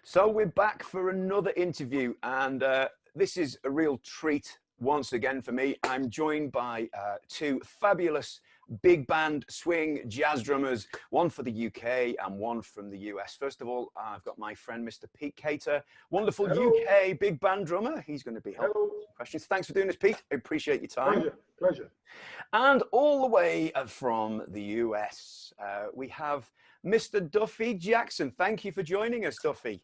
So we're back for another interview, and this is a real treat once again for me. I'm joined by two fabulous big band swing jazz drummers, one for the UK and one from the US. First of all, I've got my friend, Mr. Pete Cater, wonderful Hello. UK big band drummer. He's going to be helping with questions. Thanks for doing this, Pete. I appreciate your time. Pleasure. And all the way from the US, we have Mr. Duffy Jackson. Thank you for joining us, Duffy.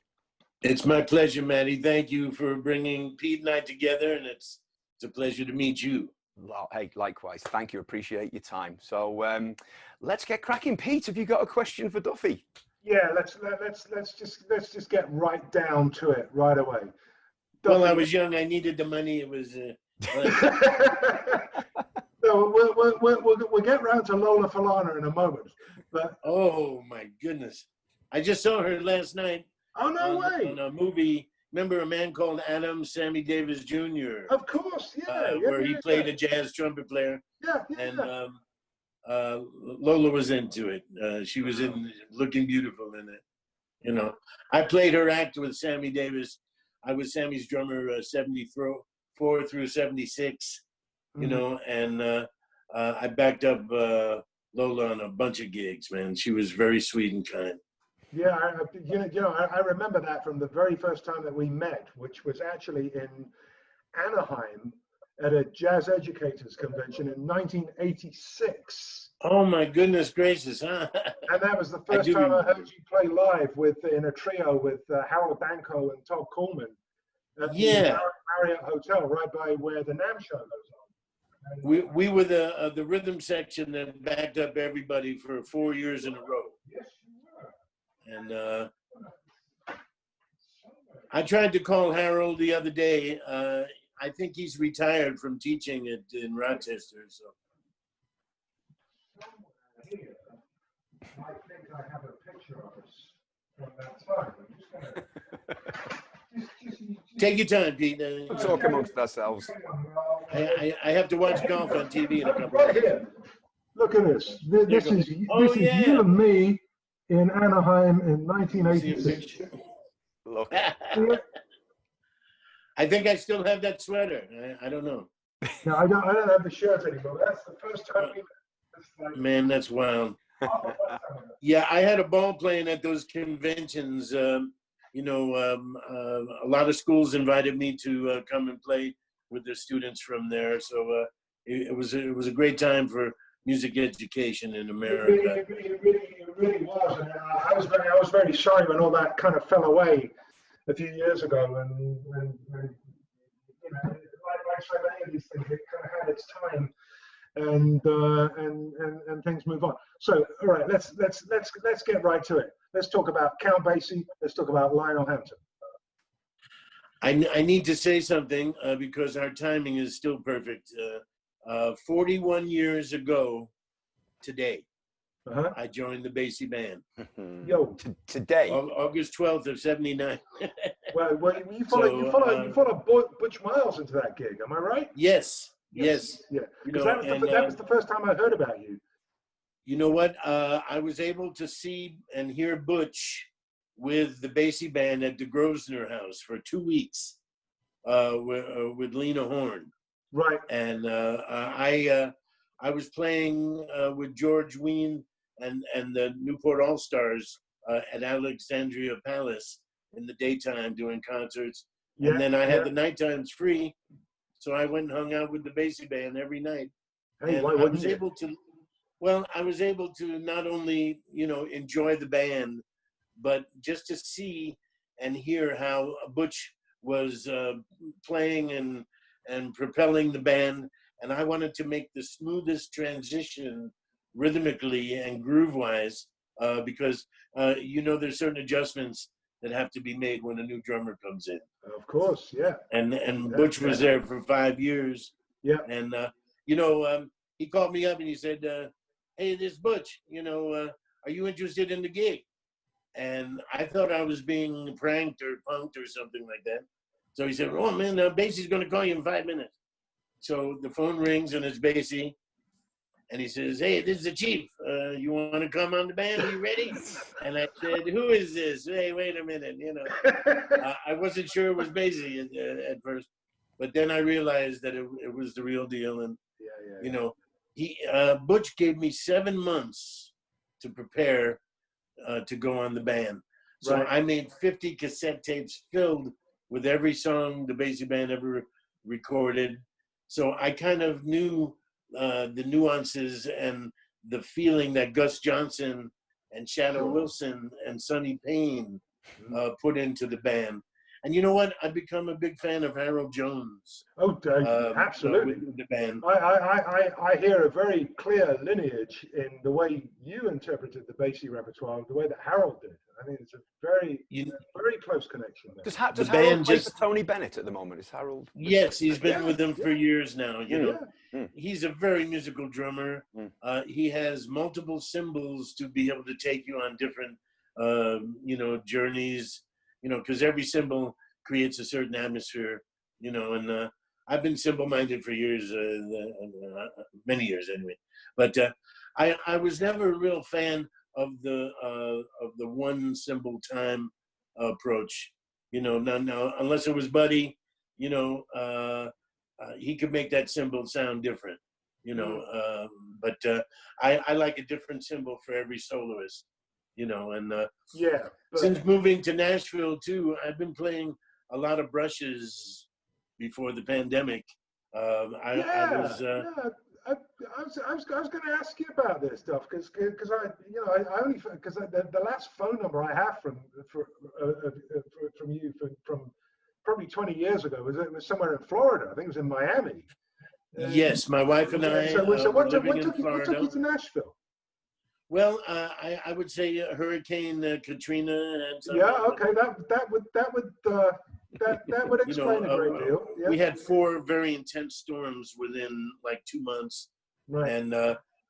It's my pleasure, Matty. Thank you for bringing Pete and I together, and it's a pleasure to meet you. Well, hey, likewise. Thank you. Appreciate your time. So let's get cracking. Pete, have you got a question for Duffy? Yeah, let's just get right down to it right away. Duffy. Well, I was young. I needed the money. It was. No, we'll get round to Lola Falana in a moment. But oh my goodness, I just saw her last night. Oh no way! On a movie. Remember A Man Called Adam, Sammy Davis Jr. Of course, where he played a jazz trumpet player. Yeah. And Lola was into it. She was looking beautiful in it. You know, I played her act with Sammy Davis. I was Sammy's drummer, 74 through 76. You know, and I backed up Lola on a bunch of gigs. Man, she was very sweet and kind. Yeah, I remember that from the very first time that we met, which was actually in Anaheim at a Jazz Educators Convention in 1986. Oh my goodness gracious, huh? And that was the first time I heard you play live in a trio with Harold Banco and Todd Coleman at the Marriott Hotel right by where the NAMM show goes on. We were the rhythm section that backed up everybody for 4 years in a row. Yes. And I tried to call Harold the other day. I think he's retired from teaching in Rochester. So. Here, I think I have a picture of us from that time. I'm just gonna take your time, Pete. We'll talk amongst ourselves. I have to watch golf on TV in a couple right here. Look at this. This is you and me in Anaheim in 1986. Look. I think I still have that sweater. I don't know. No, I don't have the shirt anymore. That's the first time we met. Man, that's wild. Yeah, I had a ball playing at those conventions. You know, a lot of schools invited me to come and play with the students from there. So it was a great time for music education in America. It really was, and I was very sorry when all that kind of fell away a few years ago, and you know, like so many of these things, it kind of had its time, and things move on. So, all right, let's get right to it. Let's talk about Count Basie. Let's talk about Lionel Hampton. I need to say something because our timing is still perfect. 41 years ago today, I joined the Basie band. Yo, today, August 12th of '79. well, you follow Butch Miles into that gig, am I right? Yes. Yeah, because that was the first time I heard about you. You know what? I was able to see and hear Butch with the Basie band at the Grosvenor House for 2 weeks with Lena Horne. Right. And I was playing with George Wein and the Newport All-Stars at Alexandria Palace in the daytime doing concerts. Yeah, and then I had the night times free. So I went and hung out with the Basie band every night. Hey, and I was able to not only, you know, enjoy the band, but just to see and hear how Butch was playing and propelling the band. And I wanted to make the smoothest transition rhythmically and groove-wise because, you know, there's certain adjustments that have to be made when a new drummer comes in. Of course, yeah. And Butch was there for 5 years. Yeah. And, you know, he called me up and he said, hey, this is Butch, you know, are you interested in the gig? And I thought I was being pranked or punked or something like that. So he said, oh, man, Basie's going to call you in 5 minutes. So the phone rings and it's Basie. And he says, "Hey, this is the chief. You want to come on the band? Are you ready?" And I said, "Who is this? Hey, wait a minute." I wasn't sure it was Basie at first, but then I realized that it was the real deal. And Butch gave me 7 months to prepare to go on the band. So I made 50 cassette tapes filled with every song the Basie Band ever recorded. So I kind of knew the nuances and the feeling that Gus Johnson and Shadow Wilson and Sonny Payne put into the band. And you know what? I've become a big fan of Harold Jones. Oh, absolutely. With the band. I hear a very clear lineage in the way you interpreted the Basie repertoire, the way that Harold did. I think it's a very close connection there. Does Harold play for Tony Bennett at the moment? Is Harold? Yes, he's been with them for years now. He's a very musical drummer. He has multiple cymbals to be able to take you on different, journeys. Because every cymbal creates a certain atmosphere. And I've been cymbal-minded for years, many years anyway. But I was never a real fan of the one cymbal time approach. Now unless it was Buddy, he could make that cymbal sound different. But I like a different cymbal for every soloist. Since moving to Nashville too, I've been playing a lot of brushes before the pandemic. I was going to ask you about this stuff because the last phone number I have from you from probably 20 years ago was somewhere in Florida. I think it was in Miami. Yes, my wife and I. What took you to Nashville? Well, I would say Hurricane Katrina. And okay, that would explain a great deal. Yeah. We had 4 very intense storms within like 2 months, right. And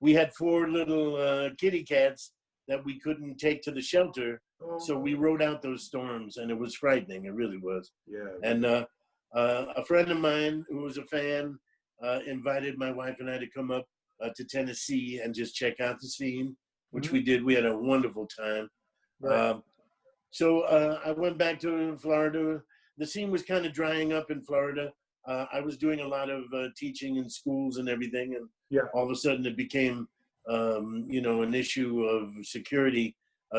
we had 4 little kitty cats that we couldn't take to the shelter, so we rode out those storms, and it was frightening. It really was. Yeah. And a friend of mine who was a fan invited my wife and I to come up to Tennessee and just check out the scene, which we did. We had a wonderful time. Right. So I went back to Florida. The scene was kind of drying up in Florida. I was doing a lot of teaching in schools and everything, and all of a sudden it became, an issue of security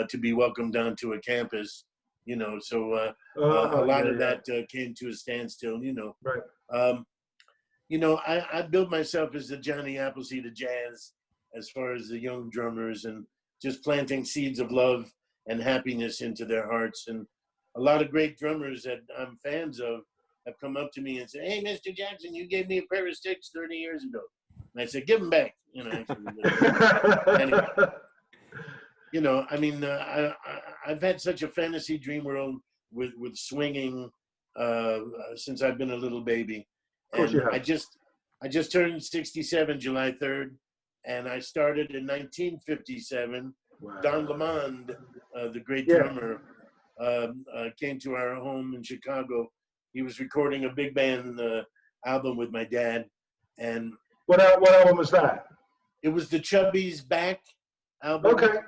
to be welcomed onto a campus. So a lot of that came to a standstill. Right. I built myself as the Johnny Appleseed of jazz, as far as the young drummers, and just planting seeds of love and happiness into their hearts. And a lot of great drummers that I'm fans of have come up to me and said, "Hey, Mr. Jackson, you gave me a pair of sticks 30 years ago." And I said, "Give them back." I've had such a fantasy dream world with swinging since I've been a little baby. Of course you have. I just turned 67 July 3rd, and I started in 1957. Wow. Don Lamond, the great drummer, came to our home in Chicago. He was recording a big band album with my dad, and what album was that? It was the Chubby's Back album. Okay.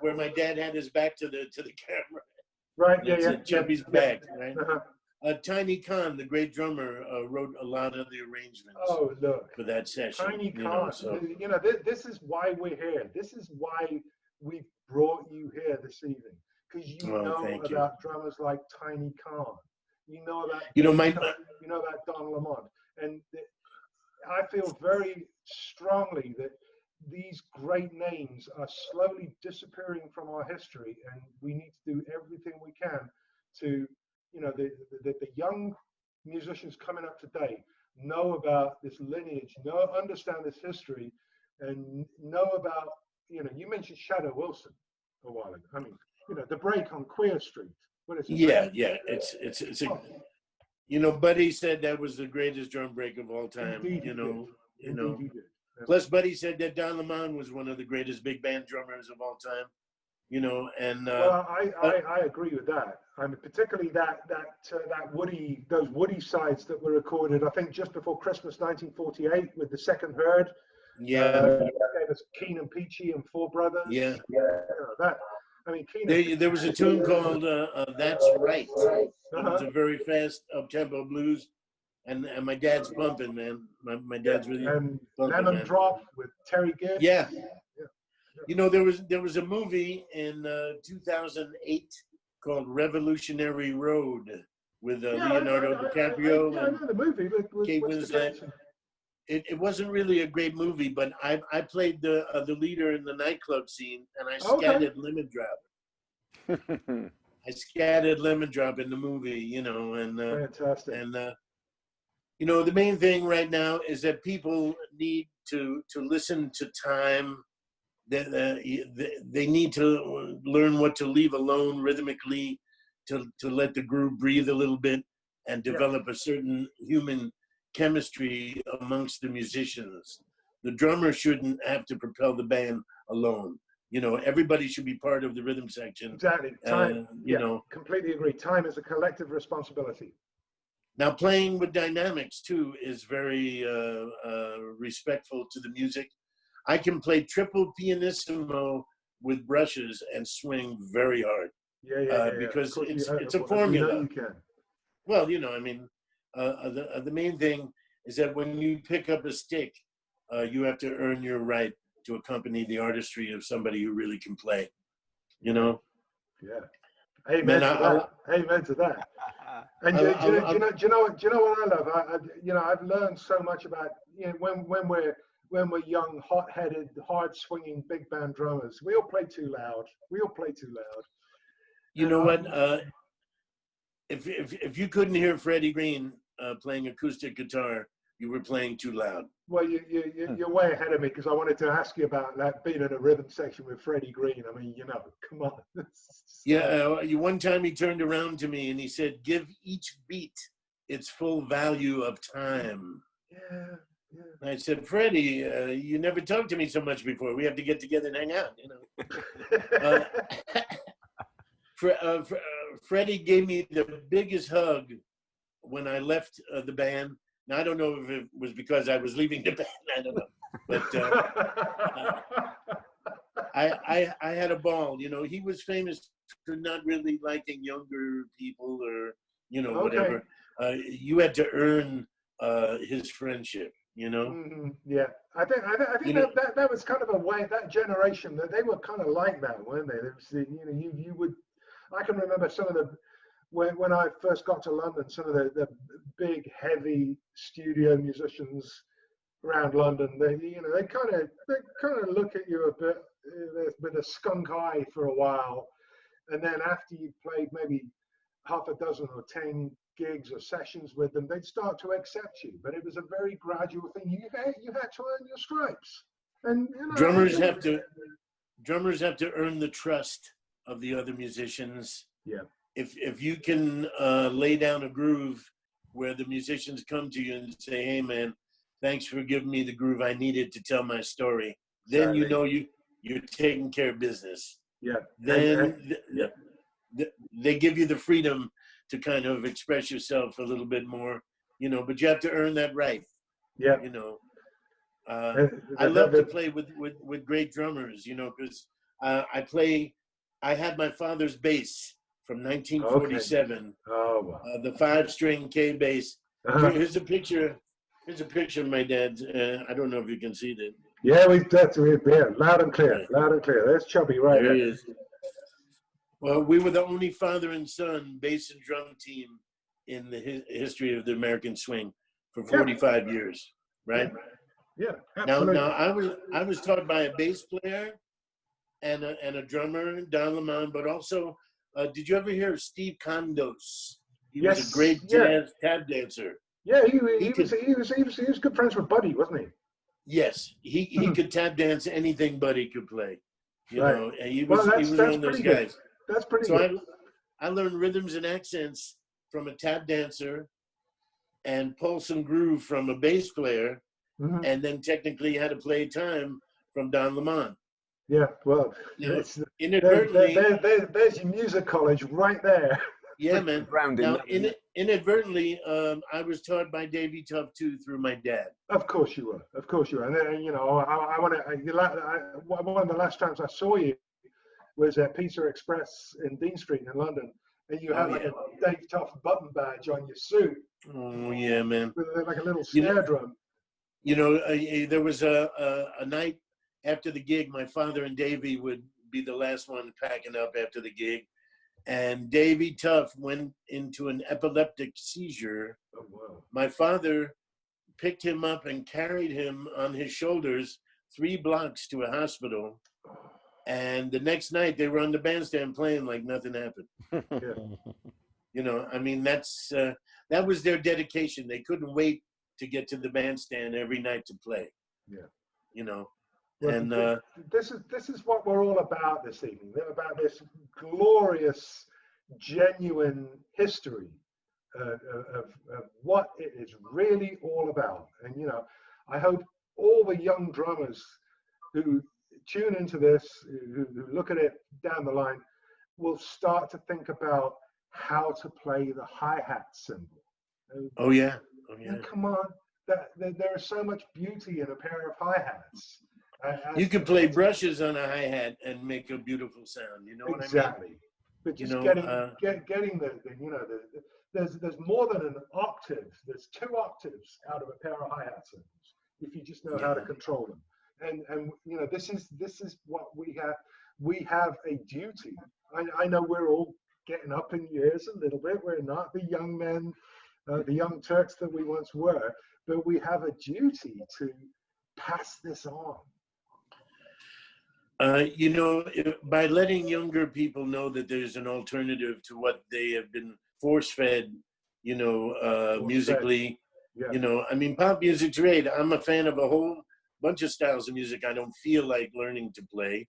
Where my dad had his back to the camera. Right. Chubby's Back. Right. Tiny Khan, the great drummer, wrote a lot of the arrangements. Oh, look. For that session. Tiny Khan. This is why we're here. This is why we brought you here this evening, because you know about drummers like Tiny Khan. You know about about Don Lamont, and I feel very strongly that these great names are slowly disappearing from our history, and we need to do everything we can to, the young musicians coming up today know about this lineage, understand this history, and know about, you mentioned Shadow Wilson a while ago. I mean, the break on Queer Street. What is it? Yeah. It's a, Buddy said that was the greatest drum break of all time. Indeed he did. Plus, Buddy said that Don Lamond was one of the greatest big band drummers of all time. And well, I agree with that. I mean, particularly those Woody sides that were recorded, I think, just before Christmas 1948 with the second herd. Yeah. Gave us Keen and Peachy and Four Brothers. Yeah. That. I mean, Keen. There was a tune called "That's Right." It was a very fast up-tempo blues, and my dad's pumping, man. My dad's really and pumping, Lemon man. Drop with Terry Gibb. Yeah. You know, there was a movie in 2008 called Revolutionary Road with Leonardo DiCaprio I know the movie, but Kate what's the Winslet. connection? It wasn't really a great movie, but I played the leader in the nightclub scene, and I scattered Lemon Drop. I scattered Lemon Drop in the movie, you know, and Fantastic. And you know, the main thing right now is that people need to listen to time. They need to learn what to leave alone rhythmically, to let the groove breathe a little bit, and develop a certain human chemistry amongst the musicians. The drummer shouldn't have to propel the band alone. You know, everybody should be part of the rhythm section. Exactly. Time. You know, completely agree. Time is a collective responsibility. now playing with dynamics too is very respectful to the music. I can play triple pianissimo with brushes and swing very hard. Because it's a formula. You know you can. Well, you know, I mean, the main thing is that when you pick up a stick, you have to earn your right to accompany the artistry of somebody who really can play. You know. Yeah. Amen to that. Amen to that. And do you know what I love? I've learned so much about, you know, when we're young, hot-headed, hard-swinging big band drummers, we all play too loud. You know what? If you couldn't hear Freddie Green playing acoustic guitar, you were playing too loud. Well, you're way ahead of me, because I wanted to ask you about that being in a rhythm section with Freddie Green. I mean, you know, come on. One time he turned around to me and he said, "Give each beat its full value of time." Yeah. I said, "Freddie, you never talked to me so much before. We have to get together and hang out, you know." Freddie gave me the biggest hug when I left the band. Now, I don't know if it was because I was leaving the band. I don't know. But I had a ball. You know, he was famous for not really liking younger people, or, you know, whatever. You had to earn his friendship, you know? Mm-hmm. Yeah. I think that was kind of a way, that generation, that they were kind of like that, weren't they? There was, you know, you would, I can remember some of the, when I first got to London, some of the big, heavy studio musicians around London, they kind of look at you a bit with a skunk eye for a while, and then after you played maybe half a dozen or 10 gigs or sessions with them, they'd start to accept you. But it was a very gradual thing. You had to earn your stripes, and you know, drummers have to earn the trust of the other musicians. Yeah. If you can lay down a groove where the musicians come to you and say, "Hey man, thanks for giving me the groove I needed to tell my story," then you know you're taking care of business. Yeah. Then they give you the freedom to kind of express yourself a little bit more, you know, but you have to earn that right. Yeah. You know, I love to play with great drummers, you know, because I had my father's bass from 1947. Okay. Oh, wow. The 5-string K bass. Here's a picture of my dad. I don't know if you can see that. Yeah, loud and clear, loud and clear. There's Chubby right there. He is. Well, we were the only father and son bass and drum team in the history of the American swing for 45 years, right? Yeah, absolutely. Now I was taught by a bass player and a drummer, Don Lemon, but also, did you ever hear of Steve Condos? He was a great jazz tap dancer. Yeah, he was good friends with Buddy, wasn't he? Yes, he could tap dance anything Buddy could play. You know, and he was one of those guys. That's pretty good. I learned rhythms and accents from a tap dancer, and pulse and groove from a bass player, and then technically had to play time from Don Lemon. Yeah, well, inadvertently, there's your music college right there. Yeah, man. grounding. Now, inadvertently, I was taught by Davy Tough too through my dad. Of course you were. Of course you were. And then, you know, I want to. One of the last times I saw you was at Pizza Express in Dean Street in London, and you had like a Dave Tough button badge on your suit. Oh yeah, man. With like a little snare drum. You know, there was a night after the gig. My father and Davy would be the last one packing up after the gig, and Davy Tough went into an epileptic seizure. Oh wow! My father picked him up and carried him on his shoulders 3 blocks to a hospital. And the next night they were on the bandstand playing like nothing happened. Yeah. You know, I mean, that was their dedication. They couldn't wait to get to the bandstand every night to play. Yeah. You know, well, and this is what we're all about this evening. About this glorious, genuine history of what it is really all about. And you know, I hope all the young drummers who tune into this, who look at it down the line, will start to think about how to play the hi-hat cymbal. Oh yeah. And come on, there is so much beauty in a pair of hi-hats. You could play brushes on a hi-hat and make a beautiful sound. You know what I mean? Exactly. But just getting the you know, there's more than an octave. There's 2 octaves out of a pair of hi-hat cymbals if you just know how to control them. And you know, this is what we have. We have a duty. I know we're all getting up in years a little bit. We're not the young men, the young Turks that we once were, but we have a duty to pass this on. You know, by letting younger people know that there's an alternative to what they have been force-fed, you know, musically. Yeah. You know, I mean, pop music's great. I'm a fan of a whole bunch of styles of music I don't feel like learning to play,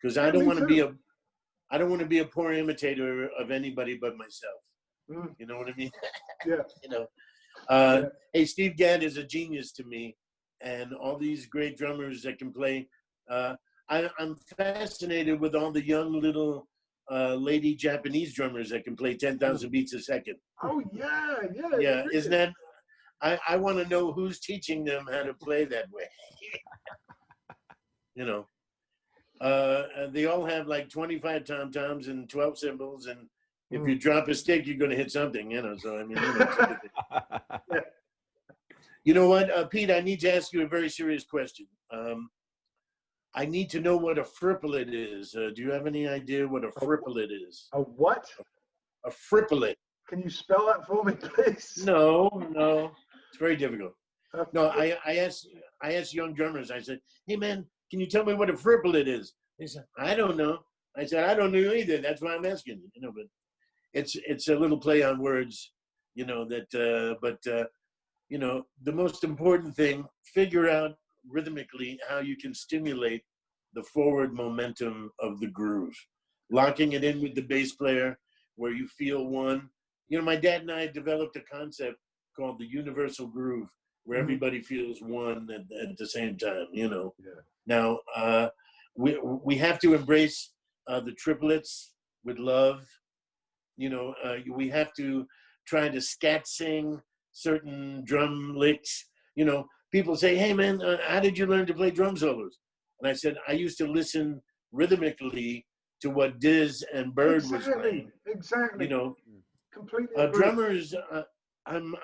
because I don't want to be a poor imitator of anybody but myself. You know what I mean? Yeah. You know, hey, Steve Gadd is a genius to me, and all these great drummers that can play. I'm fascinated with all the young little lady Japanese drummers that can play 10,000 beats a second. Oh yeah. Yeah, isn't that? I want to know who's teaching them how to play that way. You know, they all have like 25 tom-toms and 12 cymbals, and if you drop a stick, you're going to hit something, you know. So, I mean, you know, you know what, Pete, I need to ask you a very serious question. I need to know what a frippolet is. Do you have any idea what a frippolet is? A what? A frippolet. Can you spell that for me, please? No. It's very difficult. No, I asked young drummers, I said, hey, man, can you tell me what a frippolet is? They said, I don't know. I said, I don't know either. That's why I'm asking you. You know, but it's a little play on words, you know, that, you know, the most important thing, figure out rhythmically how you can stimulate the forward momentum of the groove. Locking it in with the bass player where you feel one. You know, my dad and I developed a concept called the universal groove, where everybody feels one at the same time, you know. Yeah. Now, we have to embrace the triplets with love. You know, we have to try to scat sing certain drum licks. You know, people say, hey, man, how did you learn to play drum solos? And I said, I used to listen rhythmically to what Diz and Bird was playing. Exactly. You know, completely drummers, I'm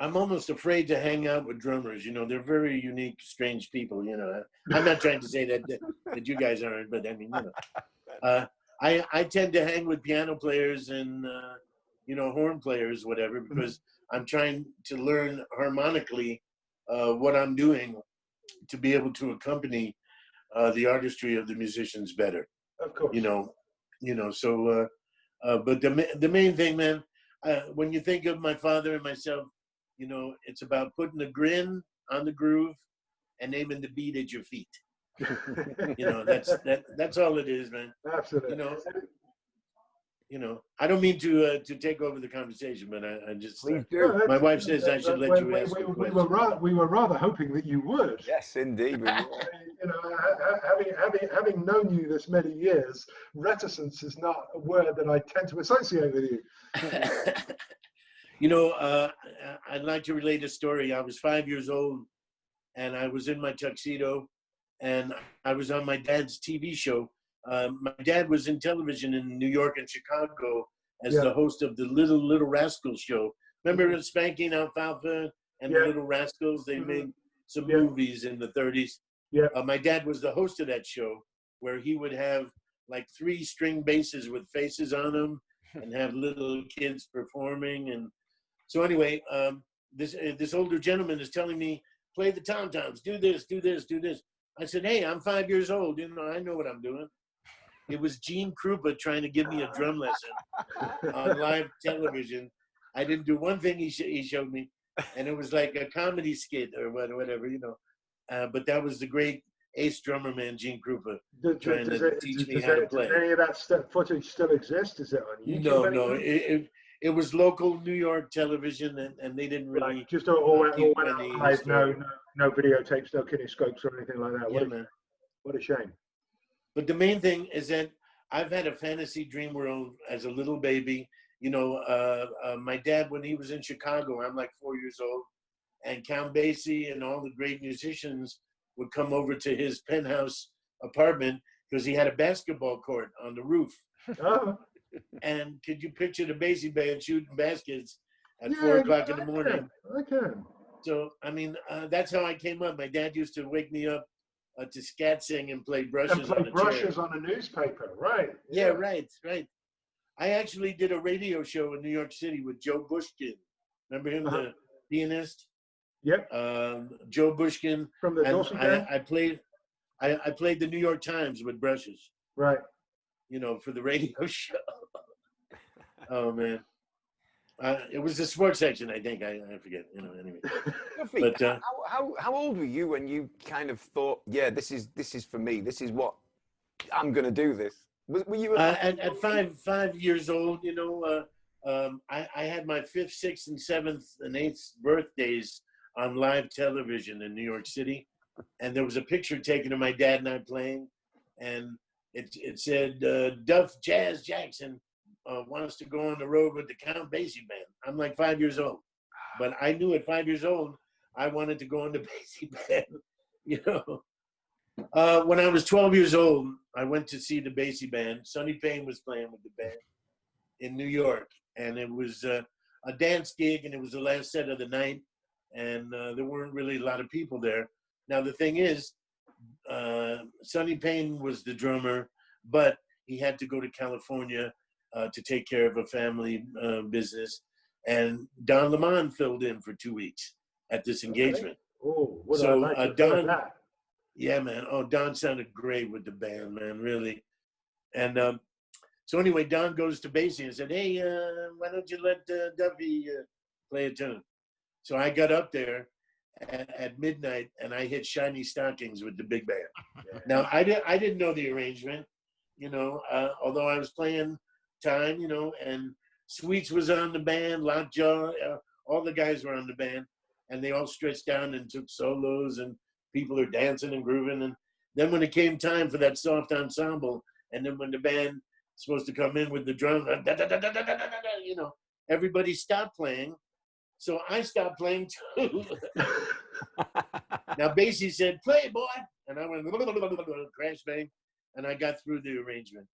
almost afraid to hang out with drummers. You know, they're very unique, strange people. You know, I'm not trying to say that you guys aren't, but I mean, you know, I tend to hang with piano players and you know, horn players, whatever, because I'm trying to learn harmonically what I'm doing to be able to accompany the artistry of the musicians better. Of course. You know. So, but the main thing, man, when you think of my father and myself, you know, it's about putting a grin on the groove and aiming the beat at your feet. You know, that's all it is, man. Absolutely. You know, you know, I don't mean to take over the conversation, but I just Please do. my wife says I should let you ask a question. We were rather hoping that you would. Yes, indeed. We were. You know, having known you this many years, reticence is not a word that I tend to associate with you. You know, I'd like to relate a story. I was 5 years old, and I was in my tuxedo, and I was on my dad's TV show. My dad was in television in New York and Chicago as the host of the Little Rascals show. Remember Spanking Alfalfa and the Little Rascals? They made some movies in the 30s. Yeah. My dad was the host of that show, where he would have like 3 string basses with faces on them and have little kids performing. And so anyway, this older gentleman is telling me, play the tom-toms, do this, do this, do this. I said, hey, I'm 5 years old. You know, I know what I'm doing. It was Gene Krupa trying to give me a drum lesson on live television. I didn't do one thing he showed me, and it was like a comedy skit or whatever, you know. But that was the great ace drummer man, Gene Krupa, trying to teach me how to play. Does any of that footage still exist? Is it on YouTube? No. It was local New York television, and they didn't really like just all keep went any live, no videotapes, no kinescopes or anything like that. Yeah, What a shame. But the main thing is that I've had a fantasy dream world as a little baby. You know, my dad, when he was in Chicago, I'm like 4 years old, and Count Basie and all the great musicians would come over to his penthouse apartment because he had a basketball court on the roof. Oh. And could you picture the Basie band shooting baskets at 4 o'clock in the morning? I can. So, I mean, that's how I came up. My dad used to wake me up to scat sing and play brushes on a newspaper, right? Yeah, right. I actually did a radio show in New York City with Joe Bushkin. Remember him, the pianist? Yep. Joe Bushkin. From the Dawson Band? I played the New York Times with brushes. Right. You know, for the radio show. Oh man. It was the sports section, I think. I forget. You know. Anyway. Duffy, but how old were you when you kind of thought, yeah, this is for me. This is what I'm going to do. This were you at 5 years old? You know, I had my 5th, 6th, and 7th and 8th birthdays on live television in New York City, and there was a picture taken of my dad and I playing, and it said Duffy Jackson wants to go on the road with the Count Basie band. I'm like 5 years old, but I knew at 5 years old I wanted to go on the Basie band. You know, when I was 12 years old, I went to see the Basie band. Sonny Payne was playing with the band in New York, and it was a dance gig, and it was the last set of the night, and there weren't really a lot of people there. Now the thing is, Sonny Payne was the drummer, but he had to go to California to take care of a family business, and Don Lemon filled in for 2 weeks at this engagement. Oh, so Don, yeah, man. Oh, Don sounded great with the band, man, really. And so anyway, Don goes to Basie and said, "Hey, why don't you let Duffy play a tune?" So I got up there at midnight and I hit Shiny Stockings with the big band. Now I didn't know the arrangement, you know, although I was playing time, you know, and Sweets was on the band, Lockjaw, all the guys were on the band, and they all stretched down and took solos, and people are dancing and grooving. And then when it came time for that soft ensemble, and then when the band supposed to come in with the drum, you know, everybody stopped playing. So I stopped playing too. Now Basie said, "Play, boy," and I went crash bang, and I got through the arrangement.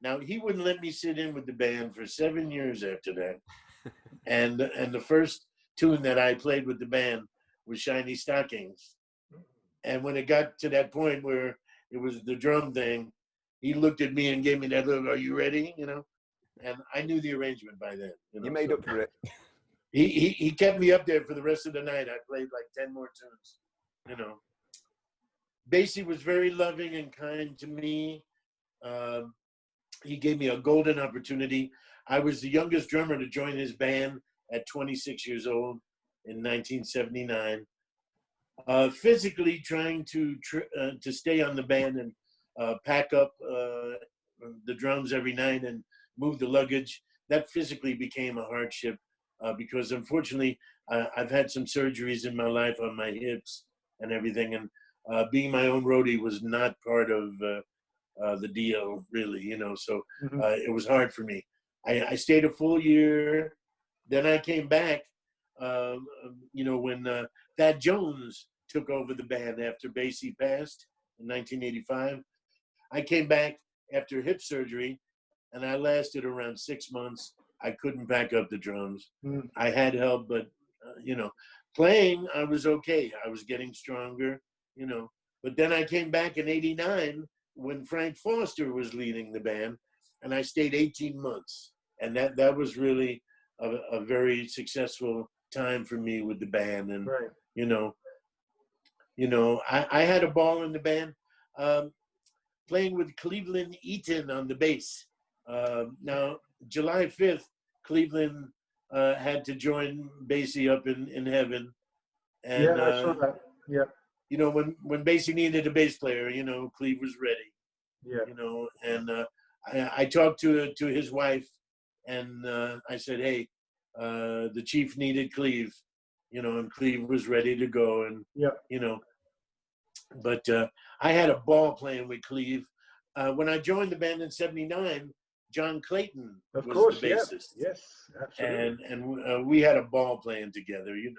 Now he wouldn't let me sit in with the band for 7 years after that, and the first tune that I played with the band was Shiny Stockings. And when it got to that point where it was the drum thing, he looked at me and gave me that look, "Are you ready?" You know, and I knew the arrangement by then. You know, you made up for it. He kept me up there for the rest of the night. I played like 10 more tunes, you know. Basie was very loving and kind to me. He gave me a golden opportunity. I was the youngest drummer to join his band at 26 years old in 1979. Physically trying to stay on the band and pack up the drums every night and move the luggage. That physically became a hardship because unfortunately I've had some surgeries in my life on my hips and everything, and being my own roadie was not part of the deal, really, you know, so it was hard for me. I stayed a full year, then I came back, you know, when Thad Jones took over the band after Basie passed in 1985. I came back after hip surgery, and I lasted around 6 months. I couldn't pack up the drums. I had help, but, you know, playing, I was okay. I was getting stronger, you know. But then I came back in '89 when Frank Foster was leading the band, and I stayed 18 months. And that was really a very successful time for me with the band. And, you know, I had a ball in the band, playing with Cleveland Eaton on the bass. Now, July 5th, Cleveland had to join Basie up in heaven. And, yeah, I saw that. Yeah. You know, when Basie needed a bass player, you know, Cleve was ready. Yeah. You know, and I talked to his wife, and I said, hey, the chief needed Cleve, you know, and Cleve was ready to go. And, you know, but I had a ball playing with Cleve. When I joined the band in '79, John Clayton was the bassist. Yes, absolutely. And we had a ball playing together, you know.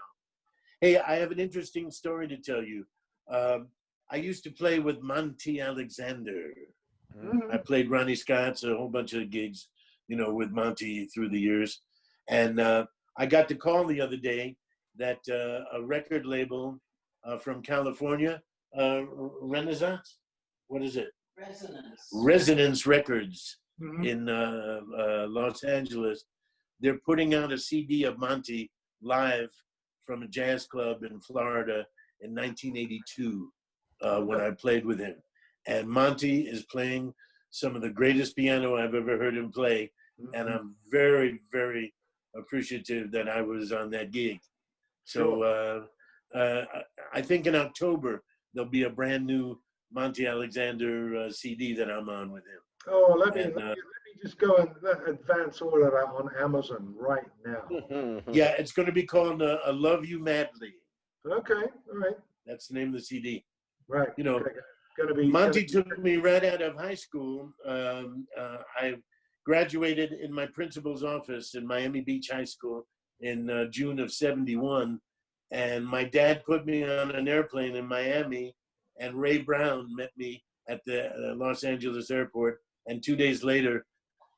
Hey, I have an interesting story to tell you. I used to play with Monty Alexander. I played Ronnie Scott's, a whole bunch of gigs, you know, with Monty through the years. And I got the call the other day that a record label from California, Renaissance, what is it? Resonance Records in Los Angeles. They're putting out a CD of Monty live from a jazz club in Florida in 1982 when I played with him. And Monty is playing some of the greatest piano I've ever heard him play. And I'm very, very appreciative that I was on that gig. So I think in October, there'll be a brand new Monty Alexander CD that I'm on with him. Oh, let me just go and advance all of that on Amazon right now. Yeah, it's going to be called I Love You Madly. Okay, all right. That's the name of the CD. Right. You know, Monty took me right out of high school. I graduated in my principal's office in Miami Beach High School in June of '71. And my dad put me on an airplane in Miami, and Ray Brown met me at the Los Angeles airport. And 2 days later,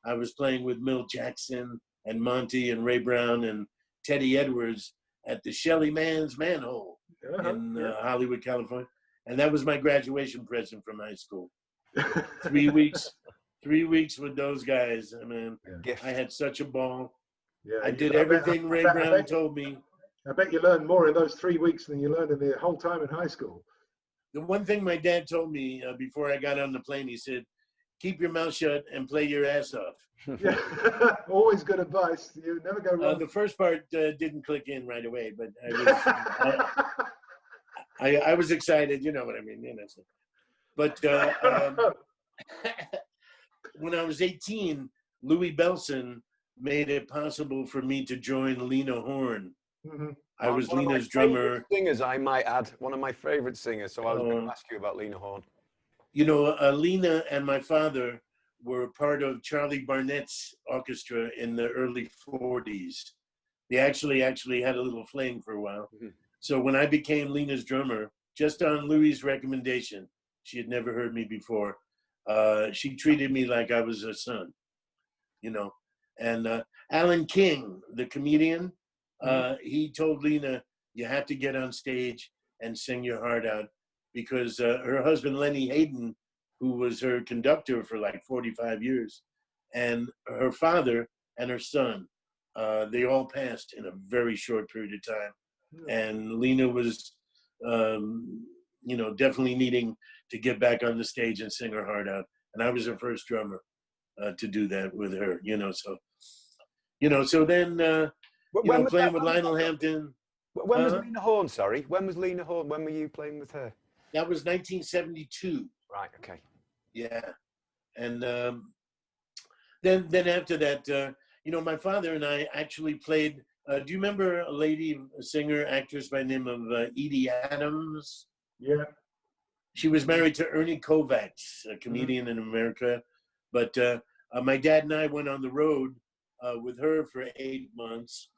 I was playing with Milt Jackson and Monty and Ray Brown and Teddy Edwards at the Shelly Man's Manhole in Hollywood, California. And that was my graduation present from high school. 3 weeks, 3 weeks with those guys. I mean, I had such a ball. Yeah, I did everything Ray Brown told me. I bet you learned more in those 3 weeks than you learned in the whole time in high school. The one thing my dad told me before I got on the plane, he said, keep your mouth shut and play your ass off. Yeah, always good advice. You never go wrong. The first part didn't click in right away, but I was excited. You know what I mean? You know, so. But when I was 18, Louis Belson made it possible for me to join Lena Horne. I was Lena's drummer. Singers, I might add, one of my favorite singers. So I was going to ask you about Lena Horne. You know, Lena and my father were part of Charlie Barnett's orchestra in the early '40s. They actually had a little fling for a while. So when I became Lena's drummer, just on Louis' recommendation, she had never heard me before. She treated me like I was her son, you know. And Alan King, the comedian, he told Lena, you have to get on stage and sing your heart out, because her husband, Lenny Hayden, who was her conductor for like 45 years, and her father and her son, they all passed in a very short period of time. And Lena was, you know, definitely needing to get back on the stage and sing her heart out. And I was her first drummer to do that with her, you know. So, you know, so then, you know, playing with Lionel Hampton. When was Lena Horne, sorry? When was Lena Horne? When were you playing with her? That was 1972. Right, okay. Yeah. And then after that, you know, my father and I actually played. Do you remember a lady, a singer, actress by the name of Edie Adams? Yeah. She was married to Ernie Kovacs, a comedian in America. But my dad and I went on the road with her for 8 months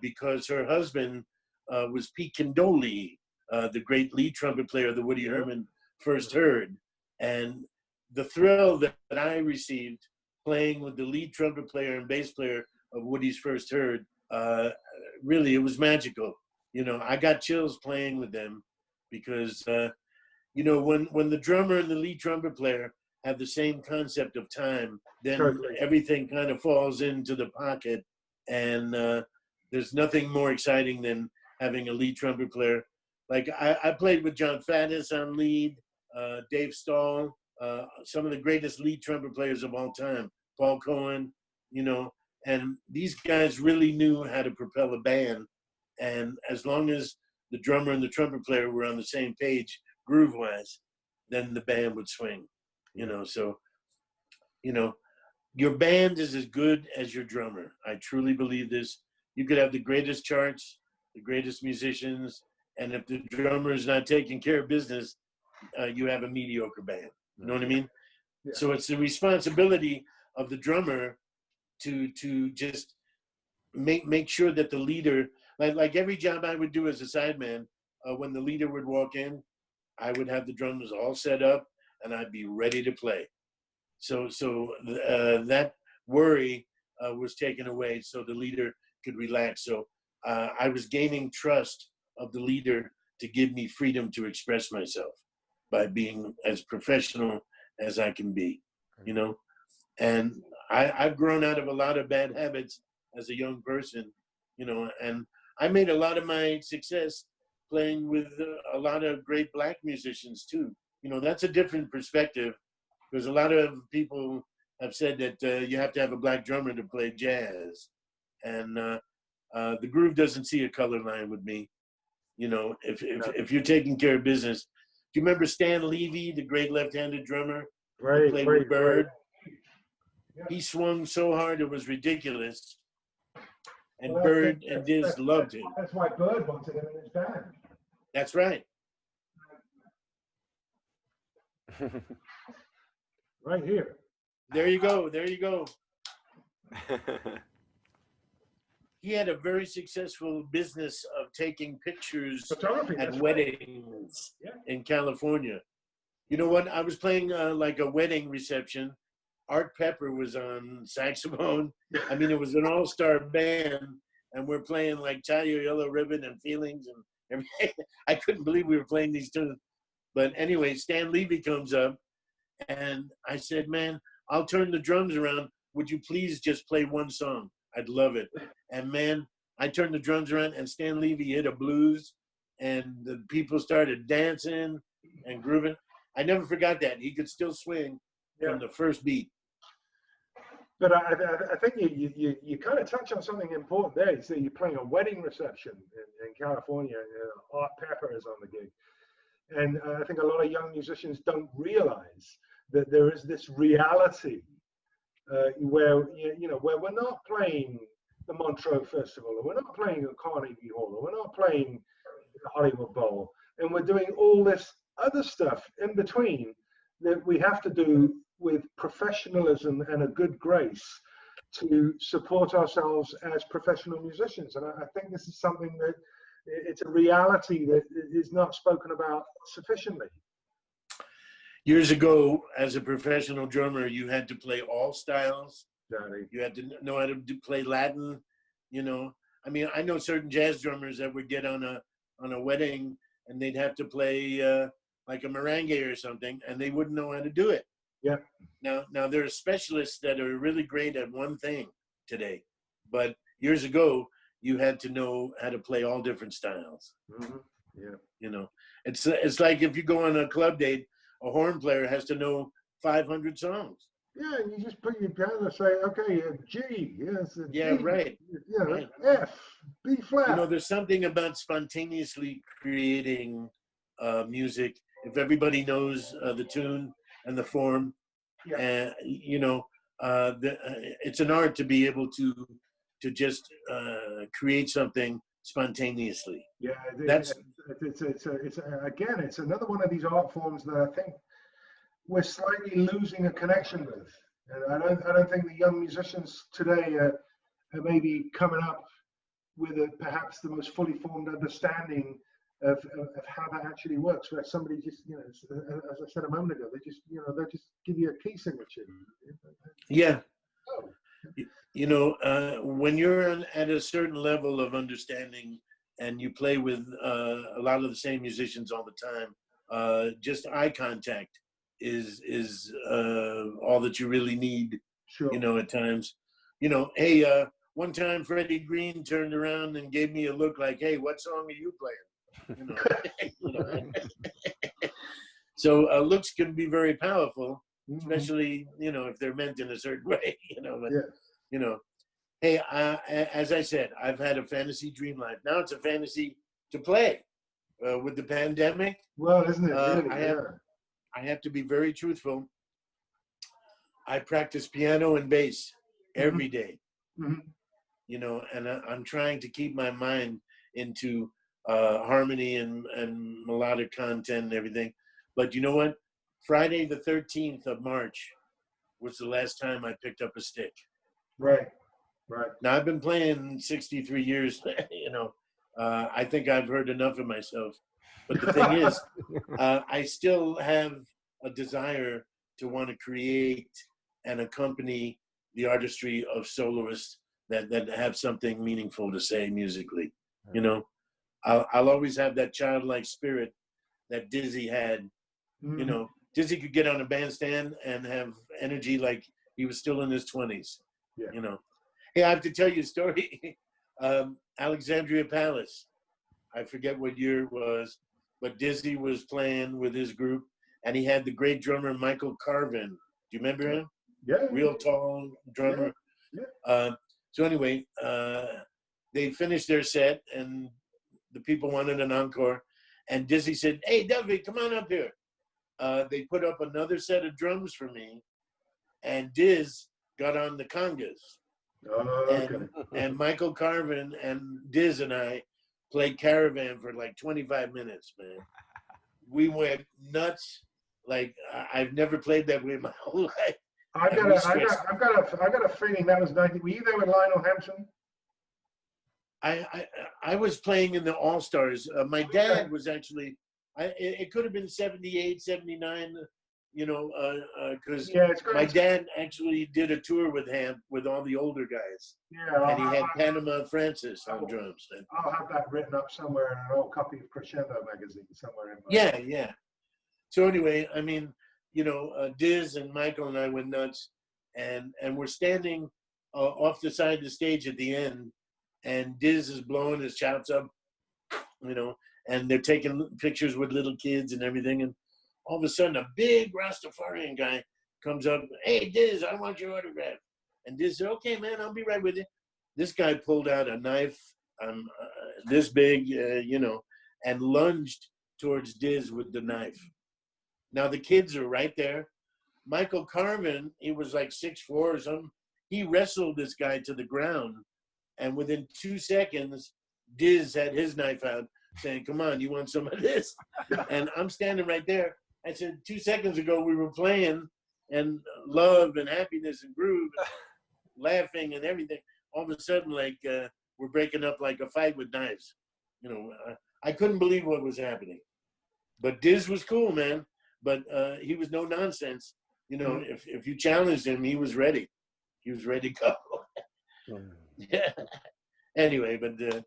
because her husband was Pete Condoli, the great lead trumpet player that Woody Herman first heard. And the thrill that I received playing with the lead trumpet player and bass player of Woody's first heard, really, it was magical. You know, I got chills playing with them because, you know, when the drummer and the lead trumpet player have the same concept of time, then everything kind of falls into the pocket. And there's nothing more exciting than having a lead trumpet player. Like I played with John Faddis on lead, Dave Stahl, some of the greatest lead trumpet players of all time, Paul Cohen, you know, and these guys really knew how to propel a band. And as long as the drummer and the trumpet player were on the same page, groove-wise, then the band would swing, you know. So, you know, your band is as good as your drummer. I truly believe this. You could have the greatest charts, the greatest musicians, and if the drummer is not taking care of business, you have a mediocre band. You know what I mean? Yeah. So it's the responsibility of the drummer to just make sure that the leader, like every job I would do as a sideman, when the leader would walk in, I would have the drums all set up and I'd be ready to play. So that worry was taken away so the leader could relax. So I was gaining trust of the leader to give me freedom to express myself by being as professional as I can be, you know? And I've grown out of a lot of bad habits as a young person, you know, and I made a lot of my success playing with a lot of great black musicians too. You know, that's a different perspective because a lot of people have said that you have to have a black drummer to play jazz. And the groove doesn't see a color line with me. You know, if you're taking care of business. Do you remember Stan Levy, the great left-handed drummer who played with Bird? Yeah. He swung so hard it was ridiculous. And Bird and Diz loved him. That's why Bird wanted him in his band. That's right. Right here. There you go. There you go. He had a very successful business of taking pictures at weddings in California. You know what? I was playing like a wedding reception. Art Pepper was on saxophone. I mean, it was an all-star band, and we're playing like Tie Your Yellow Ribbon and Feelings and everything. I couldn't believe we were playing these tunes. But anyway, Stan Levy comes up, and I said, man, I'll turn the drums around. Would you please just play one song? I'd love it. And man, I turned the drums around, and Stan Levy hit a blues, and the people started dancing and grooving. I never forgot that. He could still swing from the first beat. But I think you kind of touch on something important there. You see, you're playing a wedding reception in California, and Art Pepper is on the gig. And I think a lot of young musicians don't realize that there is this reality where where we're not playing the Montreux Festival, or we're not playing at Carnegie Hall, or we're not playing the Hollywood Bowl, and we're doing all this other stuff in between that we have to do with professionalism and a good grace to support ourselves as professional musicians. And I think this is something that it's a reality that is not spoken about sufficiently. Years ago, as a professional drummer, you had to play all styles. Exactly. You had to know how to play Latin, you know. I mean, I know certain jazz drummers that would get on a wedding and they'd have to play like a merengue or something, and they wouldn't know how to do it. Yeah. Now there are specialists that are really great at one thing today, but years ago you had to know how to play all different styles. Mm-hmm. Yeah. You know, it's like if you go on a club date, a horn player has to know 500 songs. Yeah, you just put your piano and say, okay, G, yes, yeah, G, right. Yeah, right. F, B flat. You know, there's something about spontaneously creating music. If everybody knows the tune and the form, you know, it's an art to be able to just create something spontaneously. Yeah, That's again, it's another one of these art forms that I think we're slightly losing a connection with. And I don't think the young musicians today are maybe coming up with perhaps the most fully formed understanding of how that actually works. Where somebody just, you know, as I said a moment ago, they just give you a key signature. yeah. Oh. You know, when you're at a certain level of understanding and you play with a lot of the same musicians all the time, just eye contact is all that you really need. Sure. You know, at times, you know, hey, one time Freddie Green turned around and gave me a look like, hey, what song are you playing? You know, you know. So looks can be very powerful, especially, you know, if they're meant in a certain way, you know. But, Yeah. you know, hey, as I said, I've had a fantasy dream life. Now it's a fantasy to play with the pandemic. Well, isn't it really? I have to be very truthful. I practice piano and bass every day. You know, and I'm trying to keep my mind into harmony and melodic content and everything. But you know what? Friday the 13th of March was the last time I picked up a stick. Right. Now I've been playing 63 years, you know. I think I've heard enough of myself. But the thing is, I still have a desire to want to create and accompany the artistry of soloists that have something meaningful to say musically. You know, I'll always have that childlike spirit that Dizzy had. You know, Dizzy could get on a bandstand and have energy like he was still in his 20s. Yeah. You know, hey, I have to tell you a story. Alexandria Palace, I forget what year it was, but Dizzy was playing with his group, and he had the great drummer Michael Carvin. Do you remember him? Yeah. Real tall drummer. Yeah. So anyway, they finished their set, and the people wanted an encore. And Dizzy said, "Hey, Duffy, come on up here." They put up another set of drums for me, and Diz got on the congas. Oh, okay. And Michael Carvin and Diz and I played Caravan for like 25 minutes, man. We went nuts. Like I've never played that way in my whole life. I've got a feeling that was 90. Were you there with Lionel Hampton? I was playing in the All-Stars. My dad was actually, it could have been 78, 79, you know, because my dad actually did a tour with all the older guys. Yeah. And he had Panama Francis on drums. I'll have that written up somewhere in an old copy of Crescendo magazine somewhere in my Yeah. So anyway, I mean, you know, Diz and Michael and I went nuts, and we're standing off the side of the stage at the end, and Diz is blowing his chops up, you know, and they're taking pictures with little kids and everything, and all of a sudden a big Rastafarian guy comes up, "Hey, Diz, I want your autograph." And Diz said, "Okay, man, I'll be right with you." This guy pulled out a knife this big, you know, and lunged towards Diz with the knife. Now the kids are right there. Michael Carvin, he was like 6'4" or something. He wrestled this guy to the ground, and within 2 seconds, Diz had his knife out, saying, "Come on, you want some of this?" And I'm standing right there. I said, 2 seconds ago we were playing, and love and happiness and groove, and laughing and everything. All of a sudden, like we're breaking up like a fight with knives. You know, I couldn't believe what was happening. But Diz was cool, man. But he was no nonsense. You know, if you challenged him, he was ready. He was ready to go. Yeah. Anyway, but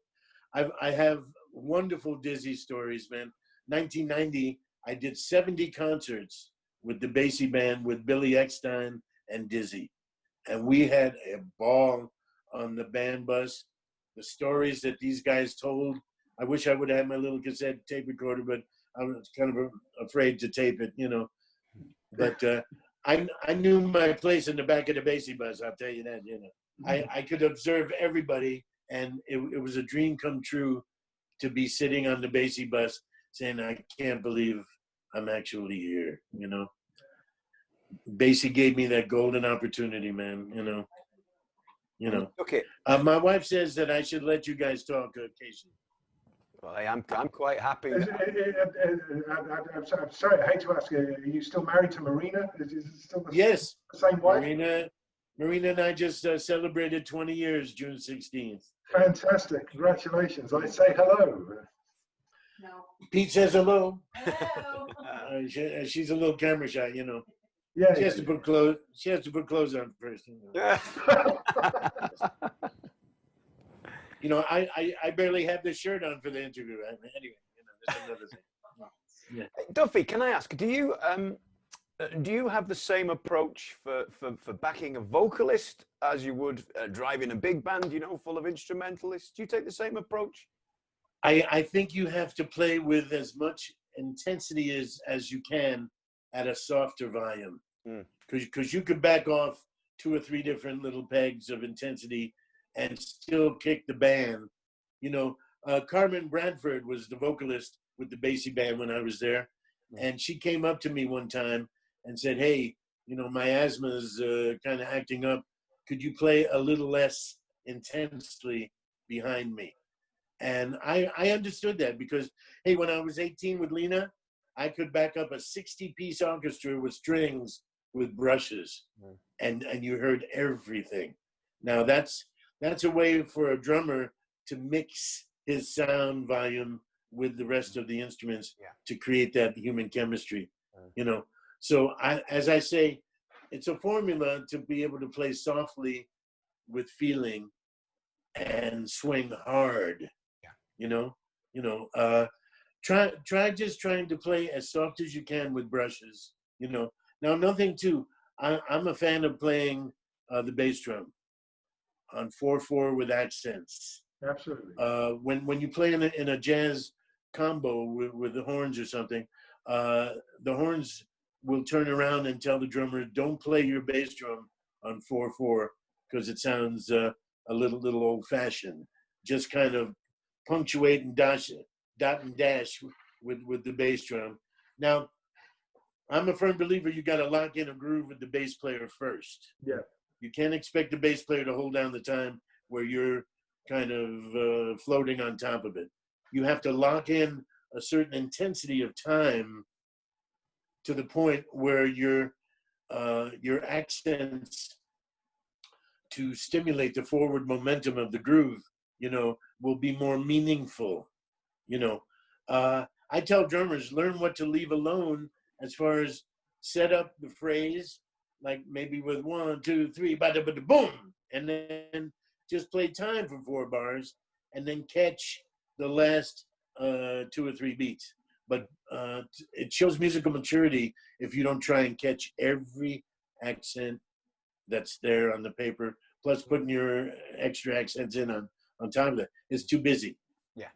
I have wonderful Dizzy stories, man. 1990, I did 70 concerts with the Basie band with Billy Eckstein and Dizzy. And we had a ball on the band bus. The stories that these guys told, I wish I would have had my little cassette tape recorder, but I was kind of afraid to tape it, you know. But I knew my place in the back of the Basie bus, I'll tell you that, you know. I could observe everybody, and it was a dream come true to be sitting on the Basie bus saying, "I can't believe I'm actually here," you know. Basie gave me that golden opportunity, man. You know. Okay. My wife says that I should let you guys talk occasionally. Well, I'm quite happy. I'm sorry, I hate to ask you, are you still married to Marina? Is it still the Yes. same wife? Marina and I just celebrated 20 years, June 16th. Fantastic. Congratulations. I say hello. No. Pete says hello. Hello. She's a little camera shy, you know. Yeah. She has to put clothes. She has to put clothes on first. Yeah. You know, I barely have this shirt on for the interview. Anyway, that's another thing. Yeah. Duffy, can I ask, do you have the same approach for backing a vocalist as you would driving a big band, full of instrumentalists? Do you take the same approach? I think you have to play with as much intensity as you can at a softer volume, because you could back off 2 or 3 different little pegs of intensity and still kick the band. Carmen Bradford was the vocalist with the Basie band when I was there, and she came up to me one time and said, "Hey, my asthma is kind of acting up. Could you play a little less intensely behind me?" And I understood that, because, hey, when I was 18 with Lena, I could back up a 60-piece orchestra with strings with brushes, and you heard everything. Now that's a way for a drummer to mix his sound volume with the rest of the instruments to create that human chemistry, So as I say, it's a formula to be able to play softly with feeling and swing hard. Try just trying to play as soft as you can with brushes. Now, another thing too, I'm a fan of playing the bass drum on 4/4 with accents. Absolutely. When you play in a jazz combo with the horns or something, the horns will turn around and tell the drummer, "Don't play your bass drum on 4/4 because it sounds a little old-fashioned. Just kind of punctuate and dot and dash with the bass drum." Now, I'm a firm believer you got to lock in a groove with the bass player first. Yeah. You can't expect the bass player to hold down the time where you're kind of floating on top of it. You have to lock in a certain intensity of time to the point where your accents to stimulate the forward momentum of the groove, will be more meaningful. I tell drummers, learn what to leave alone as far as set up the phrase, like maybe with 1, 2, 3, bada bada boom, and then just play time for 4 bars, and then catch the last 2 or 3 beats. But it shows musical maturity if you don't try and catch every accent that's there on the paper, plus putting your extra accents in on top of that. It's too busy. Yeah.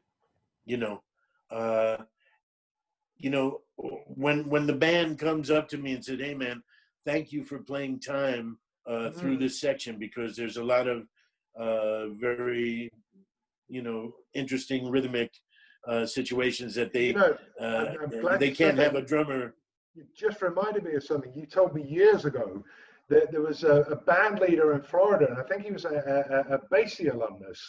When the band comes up to me and said, "Hey man, thank you for playing time through this section, because there's a lot of very interesting rhythmic situations that they can't have a drummer." You just reminded me of something you told me years ago, that there was a band leader in Florida, and I think he was a Basie alumnus,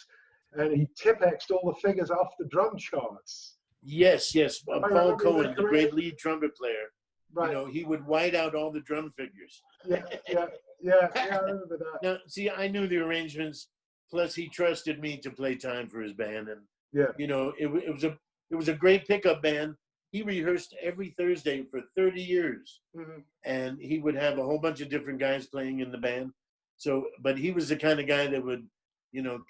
and he Tippexed all the figures off the drum charts. Yes. Paul Cohen, the great lead trumpet player, Right. He would white out all the drum figures. Yeah, I remember that. Now, see, I knew the arrangements, plus he trusted me to play time for his band, and it was a great pickup band. He rehearsed every Thursday for 30 years, and he would have a whole bunch of different guys playing in the band. So, but he was the kind of guy that would,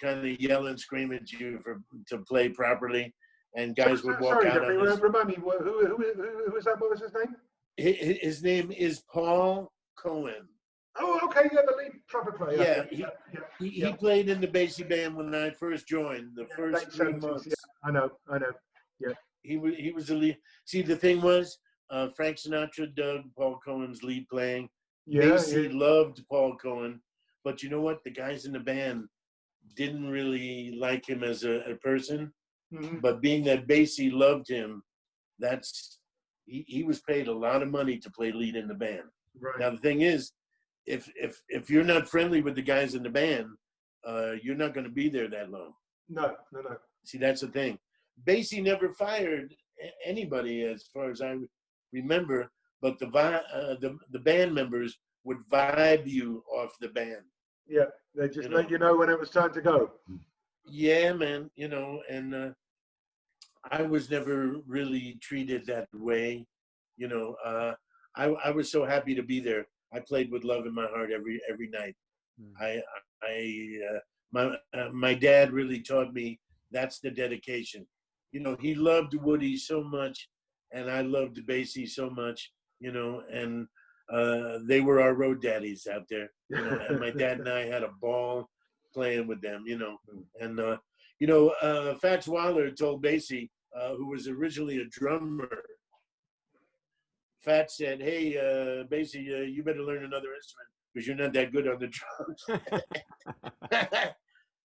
kind of yell and scream at you to play properly, and guys would walk out on his... Remind me, who is that? What was his name? His name is Paul Cohen. Oh, okay, the lead trumpet player. He played in the Basie band when I first joined, the first 3 months. Yeah, I know. Yeah. He was the lead. See, the thing was, Frank Sinatra dug Paul Cohen's lead playing. Basie loved Paul Cohen, but you know what? The guys in the band didn't really like him as a person. But being that Basie loved him, he was paid a lot of money to play lead in the band. Right. Now the thing is, if you're not friendly with the guys in the band, you're not going to be there that long. No. See, that's the thing. Basie never fired anybody, as far as I remember, but the band members would vibe you off the band. Yeah, they just let you know when it was time to go. Yeah, man. And I was never really treated that way. I was so happy to be there. I played with love in my heart every night. My dad really taught me that's the dedication. He loved Woody so much, and I loved Basie so much. And they were our road daddies out there. And my dad and I had a ball playing with them. And Fats Waller told Basie, who was originally a drummer. Fats said, "Hey, Basie, you better learn another instrument because you're not that good on the drums."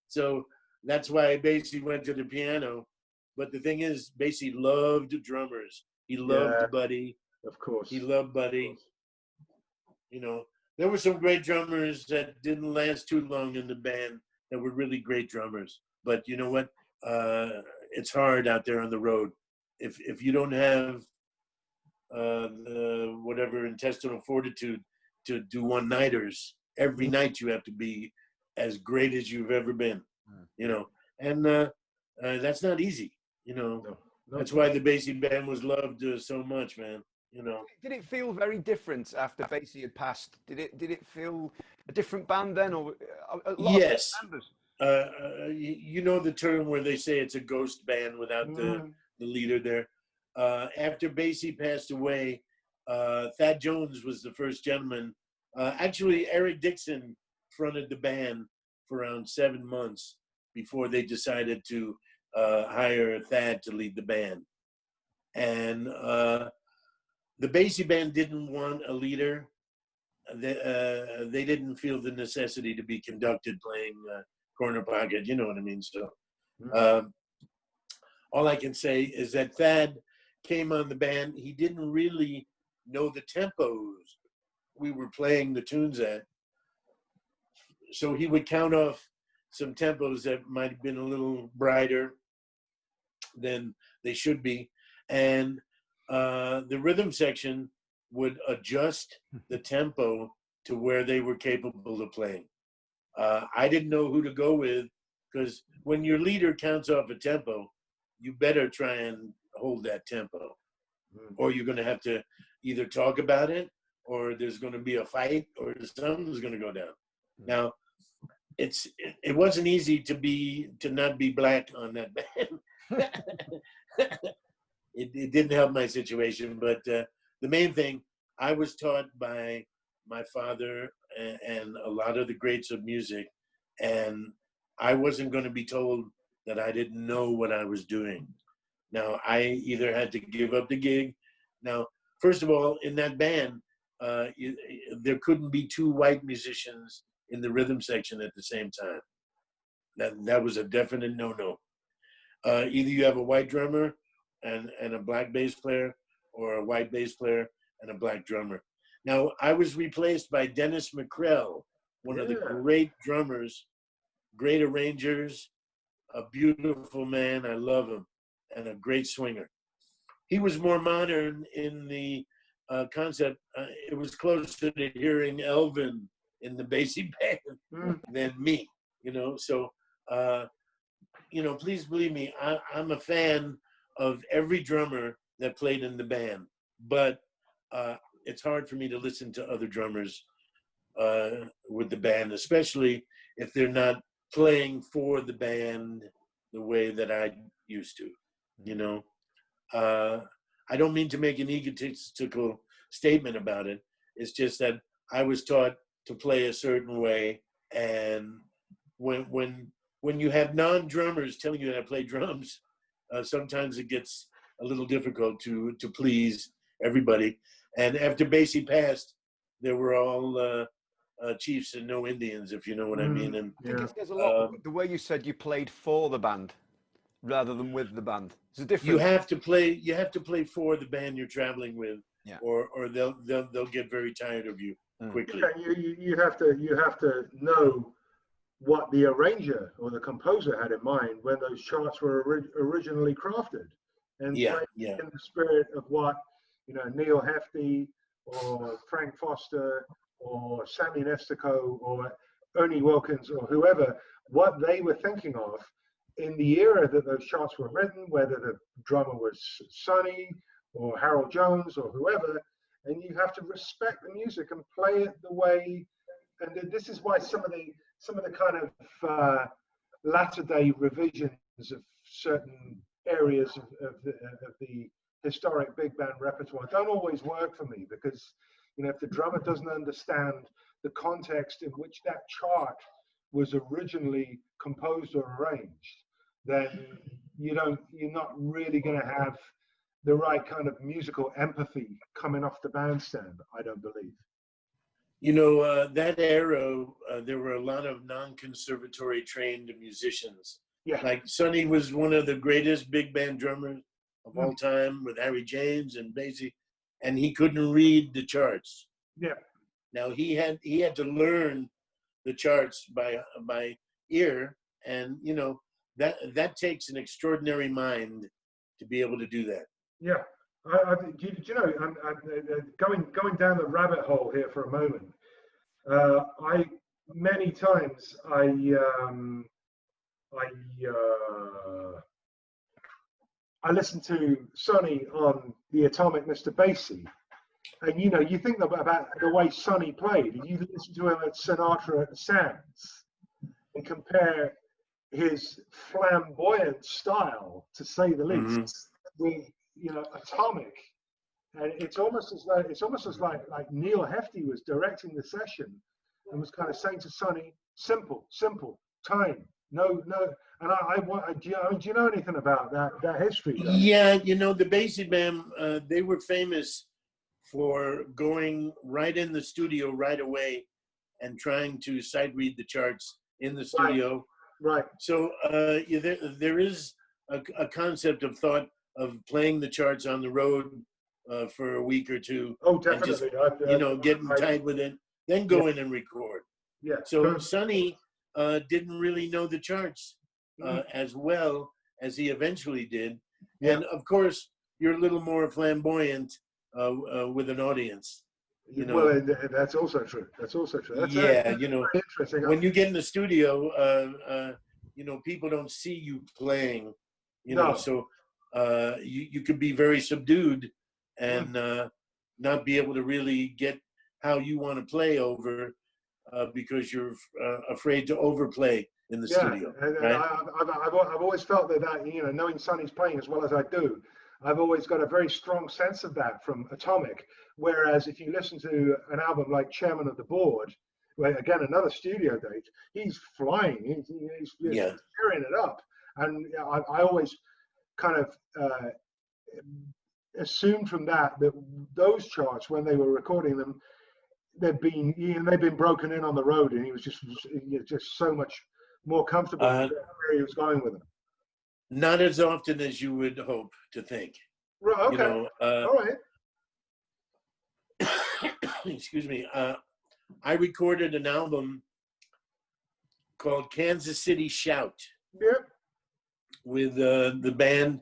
So that's why Basie went to the piano. But the thing is, Basie loved drummers. He loved Buddy. Of course. He loved Buddy. There were some great drummers that didn't last too long in the band that were really great drummers. But you know what? It's hard out there on the road. If you don't have the whatever intestinal fortitude to do one-nighters, every night you have to be as great as you've ever been. And that's not easy. No. That's why the Basie band was loved so much, man. Did it feel very different after Basie had passed? Did it feel a different band then, or a lot yes. of members? You know the term where they say it's a ghost band without the leader there. After Basie passed away, Thad Jones was the first gentleman. Actually, Eric Dixon fronted the band for around 7 months before they decided to hire Thad to lead the band. And the Basie band didn't want a leader. They didn't feel the necessity to be conducted playing corner pocket, you know what I mean? So all I can say is that Thad came on the band. He didn't really know the tempos we were playing the tunes at. So he would count off some tempos that might have been a little brighter than they should be. And the rhythm section would adjust the tempo to where they were capable of playing. I didn't know who to go with, because when your leader counts off a tempo, you better try and hold that tempo, or you're going to have to either talk about it, or there's going to be a fight, or something's going to go down. Now, it wasn't easy to not be black on that band. It didn't help my situation, but the main thing, I was taught by my father and a lot of the greats of music, and I wasn't going to be told that I didn't know what I was doing. Now, I either had to give up the gig. Now, first of all, in that band, there couldn't be two white musicians in the rhythm section at the same time. That was a definite no-no. Either you have a white drummer and a black bass player, or a white bass player and a black drummer. Now, I was replaced by Dennis McCrell, one of the great drummers, great arrangers, a beautiful man, I love him, and a great swinger. He was more modern in the concept. It was closer to hearing Elvin in the Basie band than me, So, please believe me, I'm a fan of every drummer that played in the band, but it's hard for me to listen to other drummers with the band, especially if they're not playing for the band the way that I used to, I don't mean to make an egotistical statement about it. It's just that I was taught to play a certain way, and when you have non-drummers telling you how to play drums, sometimes it gets a little difficult to please everybody. And after Basie passed, there were all chiefs and no Indians, if you know what I mean. And I think it says a lot, the way you said you played for the band rather than with the band. It's a difference. You have to play for the band you're traveling with, Yeah. or they'll get very tired of you quickly. Yeah, you have to know what the arranger or the composer had in mind when those charts were originally crafted, and Yeah, play yeah. in the spirit of what Neil Hefti or Frank Foster or Sammy Nestico or Ernie Wilkins or whoever, what they were thinking of in the era that those charts were written, whether the drummer was Sonny or Harold Jones or whoever, and you have to respect the music and play it the way. And this is why some of the kind of latter day revisions of certain areas of the historic big band repertoire don't always work for me, because if the drummer doesn't understand the context in which that chart was originally composed or arranged, then you're not really going to have the right kind of musical empathy coming off the bandstand, I don't believe. That era, there were a lot of non-conservatory trained musicians. Yeah. Like Sonny was one of the greatest big band drummers of all time, with Harry James and Basie, and he couldn't read the charts. Yeah. Now he had to learn the charts by ear, and that takes an extraordinary mind to be able to do that. Yeah. I'm going down the rabbit hole here for a moment. Many times I listen to Sonny on the Atomic Mr. Basie, and you think about the way Sonny played, and you listen to him at Sinatra at the Sands, and compare his flamboyant style, to say the least, with Atomic, and it's almost as like Neil Hefti was directing the session and was kind of saying to Sonny, simple time, no, and do you know anything about that history? Though? Yeah, the Basie band, they were famous for going right in the studio right away and trying to sight read the charts in the studio. Right. So there is a concept of thought of playing the charts on the road for a week or two. Oh, definitely. And just, getting tight with it, then go in and record. Yeah. So Sonny didn't really know the charts as well as he eventually did. Yeah. And of course, you're a little more flamboyant with an audience. Well, that's also true. That's interesting. When you get in the studio, people don't see you playing. So you could be very subdued and not be able to really get how you want to play over because you're afraid to overplay in the studio. Right? I've always felt that knowing Sonny's playing as well as I do, I've always got a very strong sense of that from Atomic. Whereas if you listen to an album like Chairman of the Board, where again another studio date, he's flying, he's tearing it up, and I always kind of assumed from that those charts, when they were recording them, they'd been broken in on the road, and he was just so much more comfortable where he was going with them. Not as often as you would hope to think. Right. Okay. All right. Excuse me. I recorded an album called Kansas City Shout. Yep. With the band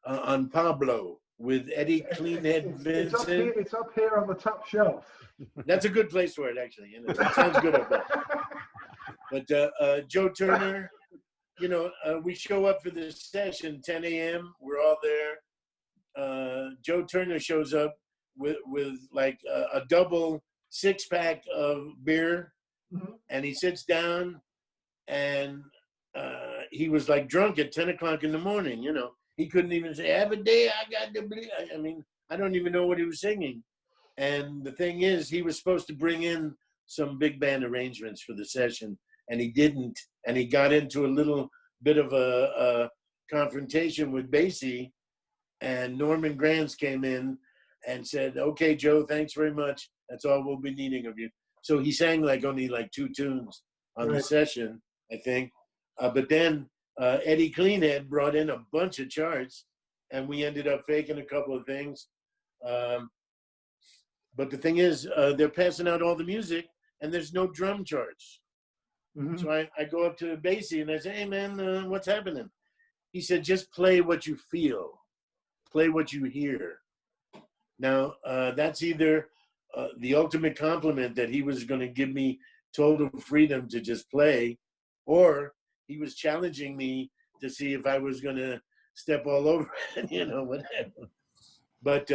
on Pablo, with Eddie Cleanhead Vincent. It's up here on the top shelf. That's a good place for it, actually. It sounds good up there. But Joe Turner, we show up for this session 10 a.m. We're all there. Joe Turner shows up with like a double 6-pack of beer, and he sits down, and he was like drunk at 10 o'clock in the morning. He couldn't even say, "Have a day, I got to believe." I mean, I don't even know what he was singing. And the thing is, he was supposed to bring in some big band arrangements for the session, and he didn't. And he got into a little bit of a confrontation with Basie, and Norman Granz came in and said, "Okay, Joe, thanks very much. That's all we'll be needing of you." So he sang only 2 tunes on the session, I think. But then Eddie Cleanhead brought in a bunch of charts, and we ended up faking a couple of things. But the thing is, they're passing out all the music, and there's no drum charts. Mhm. So I go up to Basie and I say, "Hey man, what's happening?" He said, "Just play what you feel, play what you hear." Now that's either the ultimate compliment that he was going to give me total freedom to just play, or he was challenging me to see if I was going to step all over it, you know, whatever. But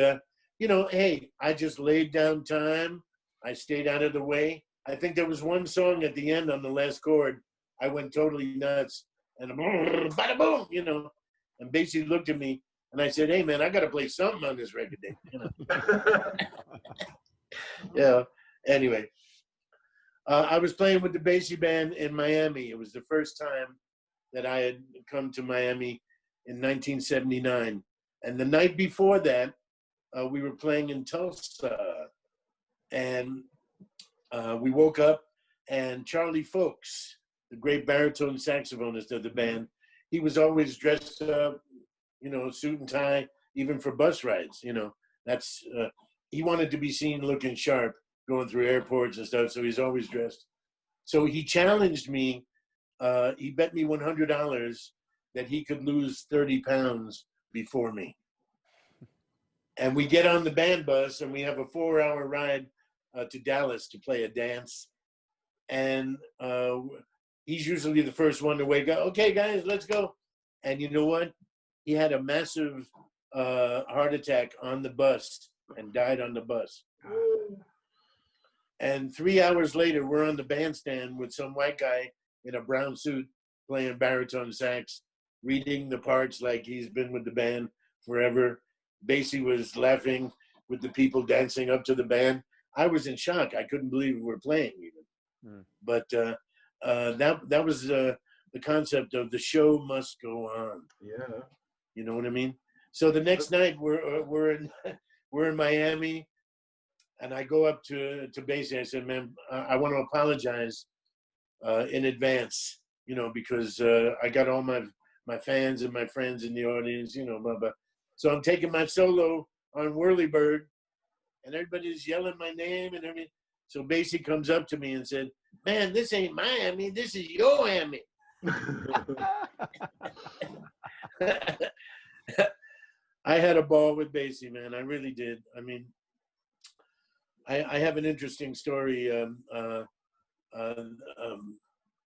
you know, hey, I just laid down time. I stayed out of the way. I think there was one song at the end on the last chord. I went totally nuts and bada boom, you know. And Basie looked at me and I said, "Hey man, I got to play something on this record day." You know. Yeah. Anyway, I was playing with the Basie band in Miami. It was the first time that I had come to Miami in 1979. And the night before that, we were playing in Tulsa. And we woke up, and Charlie Folks, the great baritone saxophonist of the band, he was always dressed up, you know, suit and tie, even for bus rides, you know. That's he wanted to be seen looking sharp going through airports and stuff, so he's always dressed. So he challenged me. He bet me $100 that he could lose 30 pounds before me. And we get on the band bus, and we have a 4-hour ride to Dallas to play a dance. And he's usually the first one to wake up. "Okay, guys, let's go." And you know what? He had a massive heart attack on the bus and died on the bus. And 3 hours later, we're on the bandstand with some white guy in a brown suit playing baritone sax, reading the parts like he's been with the band forever. Basie was laughing with the people dancing up to the band. I was in shock. I couldn't believe we were playing even. But that was the concept of the show must go on. Yeah. You know what I mean? So the next night we're in Miami, and I go up to Basie. I said, "Man, I want to apologize in advance, you know, because I got all my fans and my friends in the audience, you know, blah, blah. So I'm taking my solo on Whirlybird, and everybody's yelling my name and everything." So Basie comes up to me and said, "Man, this ain't Miami, this is your Miami." I had a ball with Basie, man. I really did. I mean, I have an interesting story. I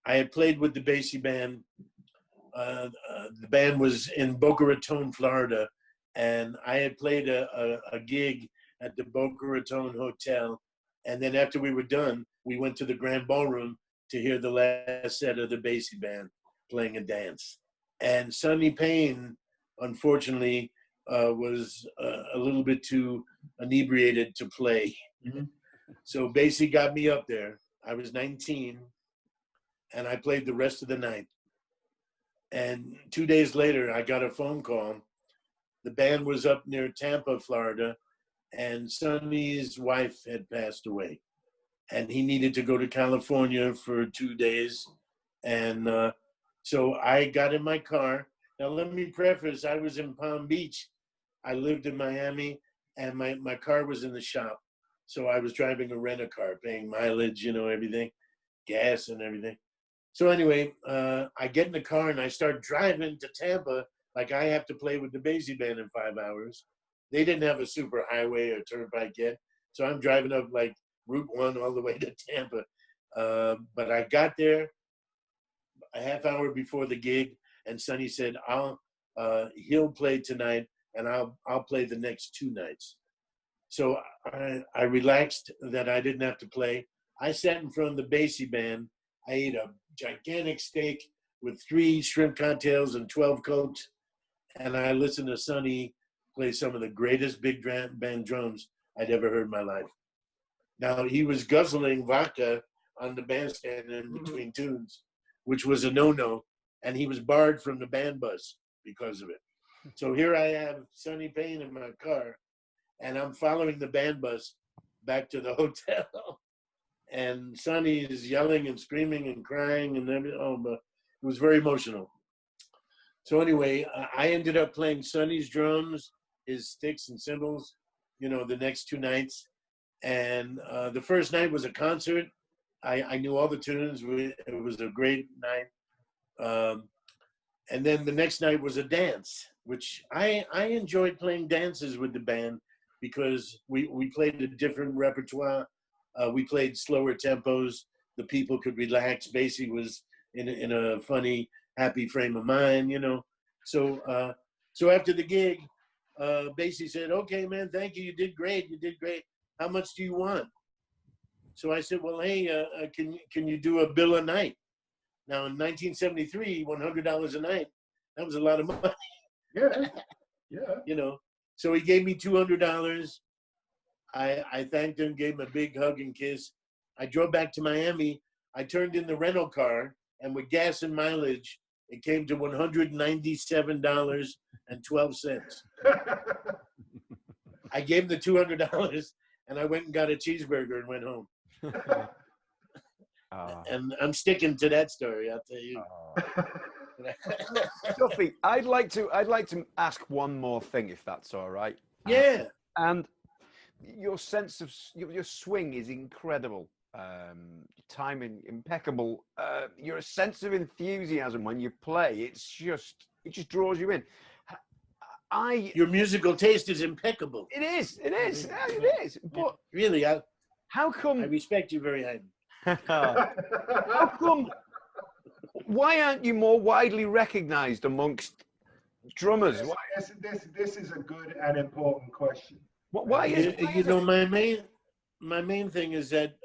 had played with the Basie band. The band was in Boca Raton, Florida, and I had played a gig at the Boca Raton Hotel. And then after we were done, we went to the Grand Ballroom to hear the last set of the Basie band playing a dance. And Sonny Payne, unfortunately, was a little bit too inebriated to play. Mm-hmm. So Basie got me up there. I was 19, and I played the rest of the night. And 2 days later, I got a phone call. The band was up near Tampa, Florida, and Sonny's wife had passed away. And he needed to go to California for 2 days. And so I got in my car. Now, let me preface, I was in Palm Beach. I lived in Miami, and my car was in the shop. So I was driving a rent-a-car, paying mileage, you know, everything, gas and everything. So anyway, I get in the car and I start driving to Tampa like I have to play with the Basie band in 5 hours. They didn't have a super highway or turnpike yet. So I'm driving up like Route 1 all the way to Tampa. But I got there a half hour before the gig, and Sonny said, he'll play tonight and I'll play the next 2 nights. So I relaxed that I didn't have to play. I sat in front of the Basie band. I ate a gigantic steak with 3 shrimp cocktails and 12 Cokes. And I listened to Sonny play some of the greatest big band drums I'd ever heard in my life. Now, he was guzzling vodka on the bandstand in between tunes, which was a no-no. And he was barred from the band bus because of it. So here I have Sonny Payne in my car, and I'm following the band bus back to the hotel. And Sonny is yelling and screaming and crying and everything. Oh, but it was very emotional. So anyway, I ended up playing Sonny's drums, his sticks and cymbals, you know, the next 2 nights. And the first night was a concert. I knew all the tunes. It was a great night. And then the next night was a dance, which I enjoyed playing dances with the band because we played a different repertoire. We played slower tempos. The people could relax. Basie was in a funny, happy frame of mind, you know. So after the gig, Basie said, "Okay, man, thank you. You did great. You did great. How much do you want?" So I said, "Well, hey, can you do a bill a night?" Now, in 1973, $100 a night, that was a lot of money. Yeah, yeah. You know, so he gave me $200. I thanked him, gave him a big hug and kiss. I drove back to Miami. I turned in the rental car, and with gas and mileage, it came to $197.12. I gave him the $200, and I went and got a cheeseburger and went home. And I'm sticking to that story, I'll tell you. Duffy, I'd like to ask one more thing, if that's all right. Yeah. And your sense of your swing is incredible. Timing impeccable. Your sense of enthusiasm when you play, it just draws you in. Your musical taste is impeccable. It is. But really, how come? I respect you very highly. How come? Why aren't you more widely recognized amongst drummers? This is a good and important question. Why is you know, my main thing is that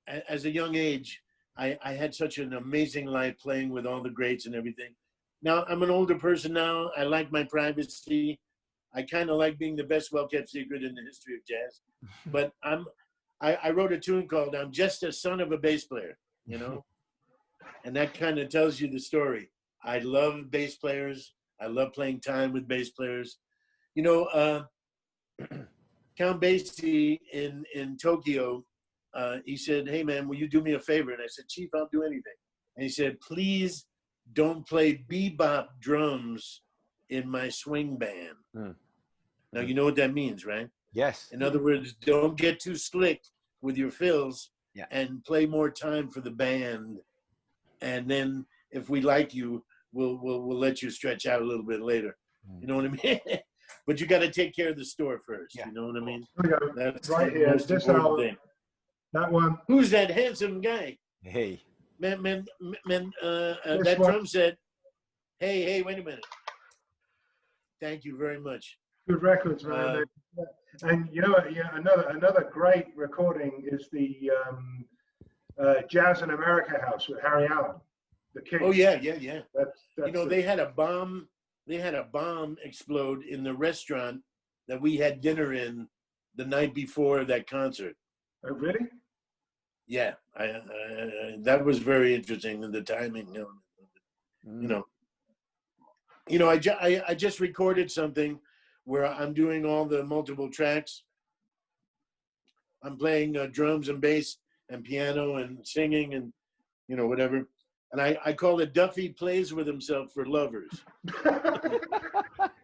as a young age, I had such an amazing life playing with all the greats and everything. Now I'm an older person now. I like my privacy. I kind of like being the best well-kept secret in the history of jazz. But I wrote a tune called "I'm Just a Son of a Bass Player," you know, and that kind of tells you the story. I love bass players. I love playing time with bass players. You know, Count Basie in Tokyo, he said, "Hey man, will you do me a favor?" And I said, "Chief, I'll do anything." And he said, "Please don't play bebop drums in my swing band." Now you know what that means, right? Yes. In other words, don't get too slick with your fills, yeah, and play more time for the band. And then if we like you, we'll let you stretch out a little bit later. You know what I mean? But you got to take care of the store first. Yeah. You know what I mean? Here we go. That's Right the here. most important thing. That one. Who's that handsome guy? Hey. Man, that one. drum set. Hey, wait a minute. Thank you very much. Good records, man. And you know, another great recording is the Jazz in America House with Harry Allen, the King. Oh yeah. That's You know, they had a bomb explode in the restaurant that we had dinner in the night before that concert. Oh really? Yeah, that was very interesting, and the timing. You know, I just recorded something where I'm doing all the multiple tracks. I'm playing drums and bass and piano and singing and, you know, whatever. And I call it Duffy Plays With Himself for Lovers.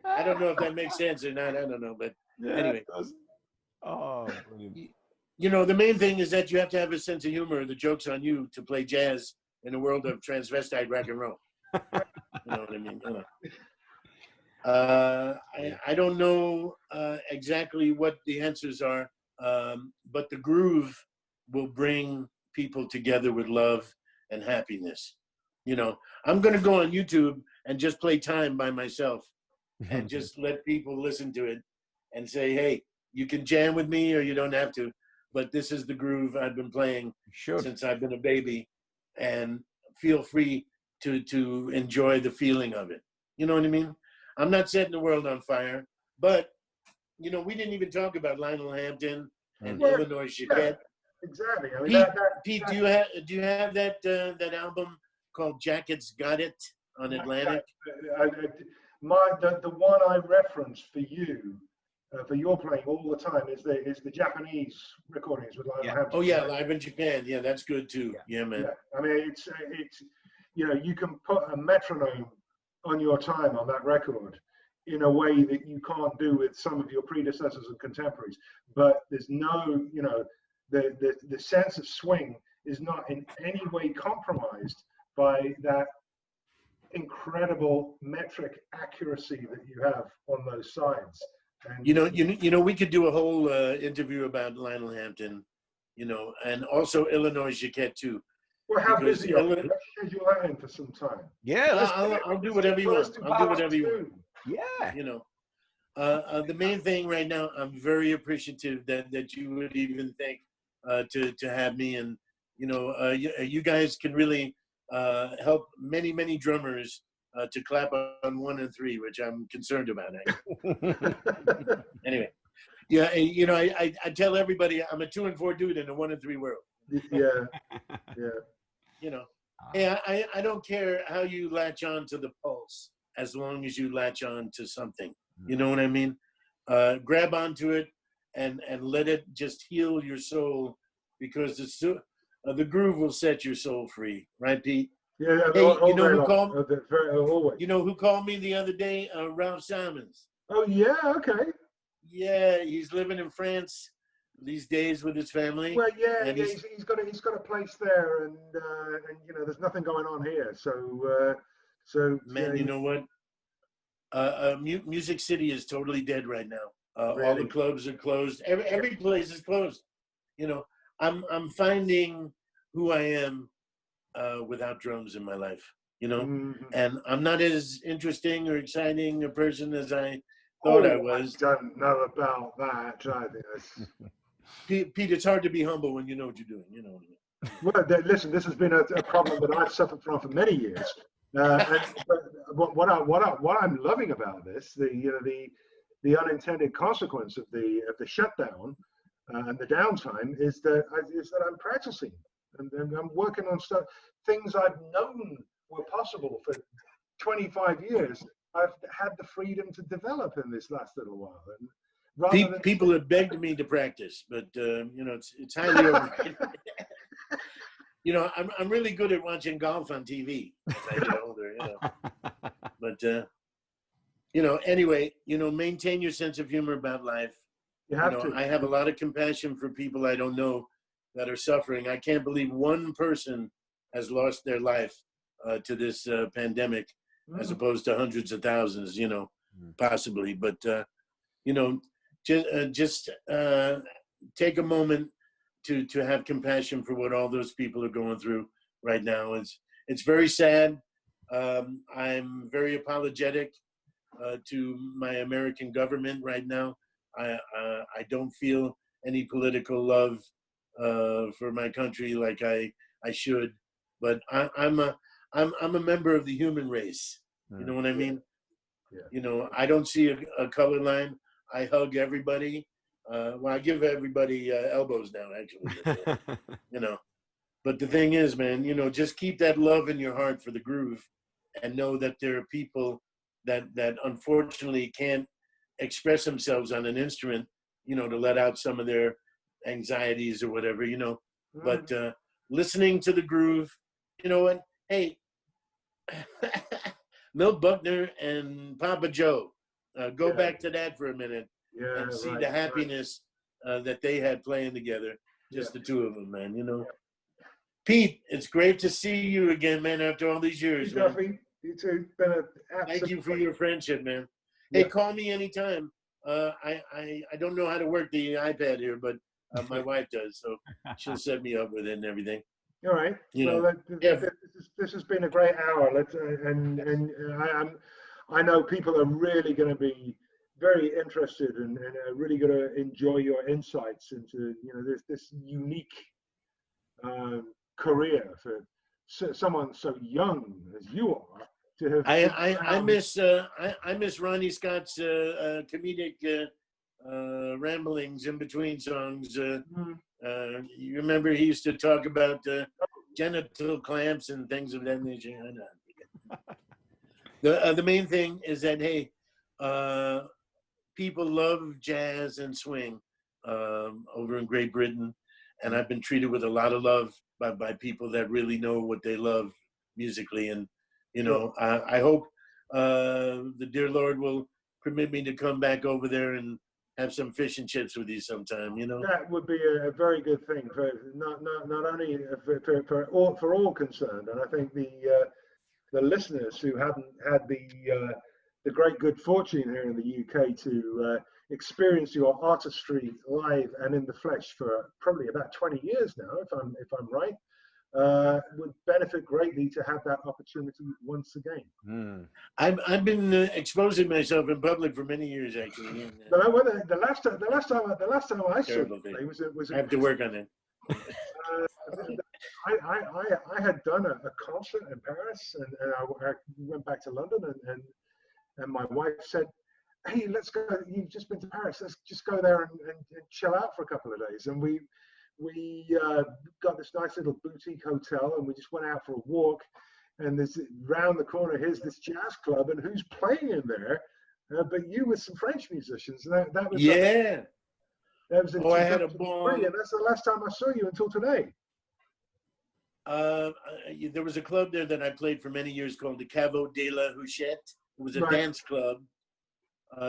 I don't know if that makes sense or not. I don't know. But anyway. Oh, brilliant. You know, the main thing is that you have to have a sense of humor. The joke's on you to play jazz in a world of transvestite rock and roll. You know what I mean? I don't know exactly what the answers are, but the groove will bring people together with love and happiness. You know, I'm going to go on YouTube and just play time by myself and just let people listen to it and say, hey, you can jam with me or you don't have to, but this is the groove I've been playing since I've been a baby, and feel free to enjoy the feeling of it. You know what I mean? I'm not setting the world on fire, but, you know, we didn't even talk about Lionel Hampton and Illinois Chiquette. Exactly. I mean, Pete, do you have that album called Jacket's Got It on Atlantic? The one I reference for you, for your playing all the time, is the Japanese recordings with Lionel Hampton. Oh yeah, Live in Japan. Yeah, that's good too. Yeah, man. Yeah. I mean, it's you know, you can put a metronome on your time on that record. in a way that you can't do with some of your predecessors and contemporaries. But there's no, you know, the sense of swing is not in any way compromised by that incredible metric accuracy that you have on those sides. And you know, we could do a whole interview about Lionel Hampton, you know, and also Illinois Jacquet too. Well, how busy are you? Let's schedule that in for some time. Yeah, I'll do whatever you want. I'll do whatever you want. Yeah. You know, the main thing right now, I'm very appreciative that you would even think to have me, and you know, you guys can really help many drummers to clap on 1 and 3, which I'm concerned about. Anyway, yeah, you know, I tell everybody I'm a 2 and 4 dude in a 1 and 3 world. Yeah. You know, hey, I don't care how you latch on to the pulse, as long as you latch on to something. You know what I mean? Grab onto it and let it just heal your soul, because the groove will set your soul free, right, Pete? Yeah. Hey, you know who called? Always. You know who called me the other day? Ralph Simons. Oh yeah, okay. Yeah, he's living in France these days with his family. Well, yeah, and he's got a place there, and you know, there's nothing going on here. So man, you know what? Music City is totally dead right now. Really? All the clubs are closed. Every place is closed. You know, I'm finding who I am without drums in my life. You know, and I'm not as interesting or exciting a person as I thought I was. I don't know about that. I think that's... Pete, it's hard to be humble when you know what you're doing. You know what I mean? Well, listen, this has been a problem that I've suffered from for many years. But what I'm loving about this, the unintended consequence of the shutdown and the downtime is that I'm practicing and I'm working on things I've known were possible for 25 years. I've had the freedom to develop in this last little while. And people have begged me to practice, but you know, it's highly overrated. You know, I'm really good at watching golf on TV as I get older, you know. But you know, anyway, you know, maintain your sense of humor about life. You have to. I have a lot of compassion for people I don't know that are suffering. I can't believe one person has lost their life to this pandemic, as opposed to hundreds of thousands, you know, possibly. But you know, just take a moment to have compassion for what all those people are going through right now. It's very sad. I'm very apologetic to my American government right now. I don't feel any political love for my country like I should, but I'm a member of the human race. You know what I mean? Yeah. You know, I don't see a color line. I hug everybody. Well, I give everybody elbows now, actually. You know, but the thing is, man, you know, just keep that love in your heart for the groove, and know that there are people that unfortunately can't express themselves on an instrument, you know, to let out some of their anxieties or whatever, you know. But listening to the groove, you know what? Hey, Milt Buckner and Papa Joe, go back to that for a minute and see the happiness that they had playing together, just the two of them, man, you know. Pete, it's great to see you again, man, after all these years, man. Duffy, you too. Been an Thank you for your friendship, man. Hey, call me anytime. I don't know how to work the iPad here, but my wife does, so she'll set me up with it and everything. All right. This has been a great hour. I know people are really going to be very interested and are really going to enjoy your insights into, you know, this unique career for someone so young as you are. To have I miss Ronnie Scott's comedic ramblings in between songs. You remember he used to talk about genital clamps and things of that nature. The main thing is that, hey, people love jazz and swing over in Great Britain, and I've been treated with a lot of love by people that really know what they love musically. And you know, I hope the dear Lord will permit me to come back over there and have some fish and chips with you sometime, you know? That would be a very good thing for not only for all concerned, and I think the listeners who haven't had the great good fortune here in the UK to experience your artistry live and in the flesh for probably about 20 years now, if I'm right, would benefit greatly to have that opportunity once again. Mm. I've been exposing myself in public for many years, actually. And, But the last time I saw you play was I have to work on it. I had done a concert in Paris, and I went back to London, and my wife said, "Hey, let's go. You've just been to Paris. Let's just go there and chill out for a couple of days." And we got this nice little boutique hotel, and we just went out for a walk. And there's round the corner, here's this jazz club, and who's playing in there? But you with some French musicians. And that was Yeah. That was in I had a ball. and that's the last time I saw you until today. There was a club there that I played for many years called the Caveau de la Huchette. It was a Right. dance club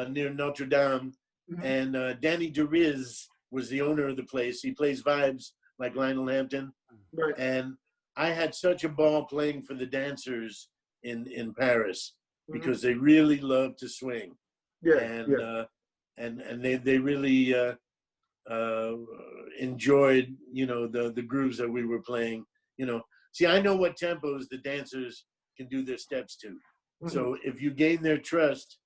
near Notre Dame. Mhm. And Danny DeRiz was the owner of the place. He plays vibes like Lionel Hampton. Right. And I had such a ball playing for the dancers in Paris because they really love to swing. Yeah. And they really enjoyed, you know, the grooves that we were playing. You know, see, I know what tempos the dancers can do their steps to. Mm-hmm. So if you gain their trust,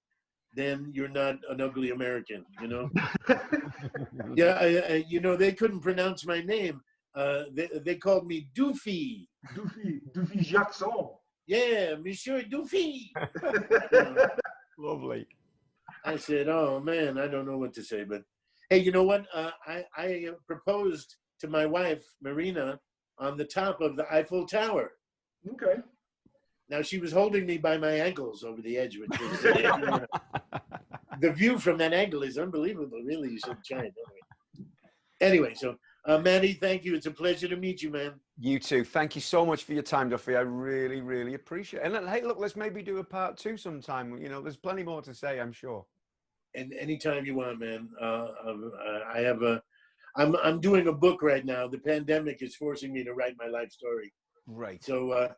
then you're not an ugly American, you know? Yeah, you know, they couldn't pronounce my name. They called me Duffy. Duffy Jackson. Yeah, Monsieur Duffy. Lovely. I said, oh man, I don't know what to say, but hey, you know what? I proposed to my wife, Marina, on the top of the Eiffel Tower. Okay. Now she was holding me by my ankles over the edge, which was the view from that angle is unbelievable. Really, you should try it. Anyway, so Matty, thank you. It's a pleasure to meet you, man. You too. Thank you so much for your time, Duffy. I really, really appreciate it. And hey, look, let's maybe do a part 2 sometime. You know, there's plenty more to say, I'm sure. And anytime you want, man. I have I'm doing a book right now. The pandemic is forcing me to write my life story. Right. So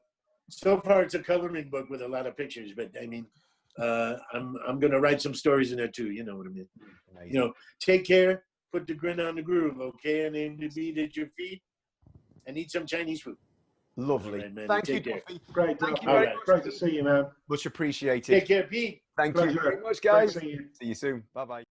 so far it's a coloring book with a lot of pictures, but I mean, I'm gonna write some stories in there too. You know what I mean? Amazing. You know, take care, put the grin on the groove, okay, and aim to beat at your feet, and eat some Chinese food. Lovely. Right, man. Thank you, Take care. Duffy. Great. Thank you All very right. much. Great to see you, man. Much appreciated. Take care, Pete. Thank Pleasure. you very much, Great guys. seeing you. See you soon. Bye-bye.